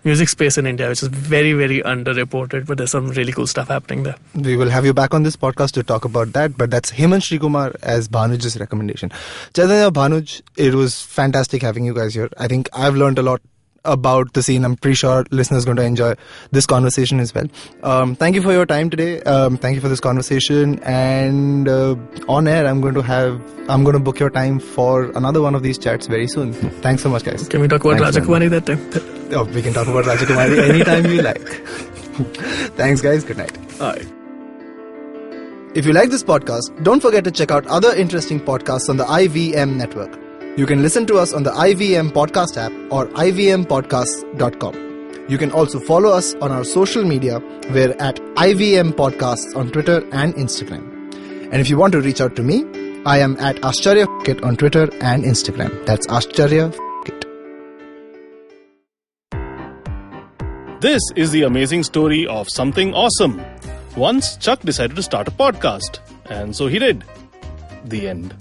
music space in India, which is very, very underreported, but there's some really cool stuff happening there. We will have you back on this podcast to talk about that, but that's Hemant Srikumar as Bhanuj's recommendation. Chaitanya, Bhanuj, it was fantastic having you guys here. I think I've learned a lot about the scene. I'm pretty sure listeners are going to enjoy this conversation as well. Thank you for your time today. Thank you for this conversation. And on air, I'm going to book your time for another one of these chats very soon. Thanks so much, guys. Can we talk about Rajakumari that time? Oh, we can talk about Rajakumari anytime you like. Thanks, guys. Good night. All right. If you like this podcast, don't forget to check out other interesting podcasts on the IVM network. You can listen to us on the IVM Podcast app or ivmpodcasts.com. You can also follow us on our social media. We're at IVM Podcasts on Twitter and Instagram. And if you want to reach out to me, I am at Ashcharya F***it on Twitter and Instagram. That's Ashcharya F***it. This is the amazing story of something awesome. Once Chuck decided to start a podcast, and so he did. The end.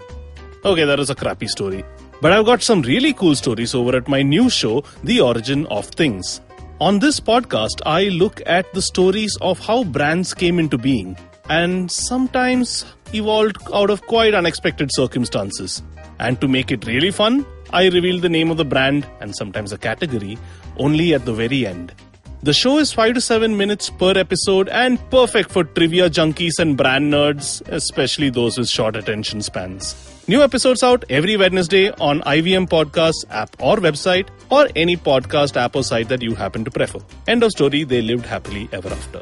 Okay, that was a crappy story. But I've got some really cool stories over at my new show, The Origin of Things. On this podcast, I look at the stories of how brands came into being and sometimes evolved out of quite unexpected circumstances. And to make it really fun, I reveal the name of the brand and sometimes a category only at the very end. The show is 5 to 7 minutes per episode and perfect for trivia junkies and brand nerds, especially those with short attention spans. New episodes out every Wednesday on IVM Podcasts app or website, or any podcast app or site that you happen to prefer. End of story. They lived happily ever after.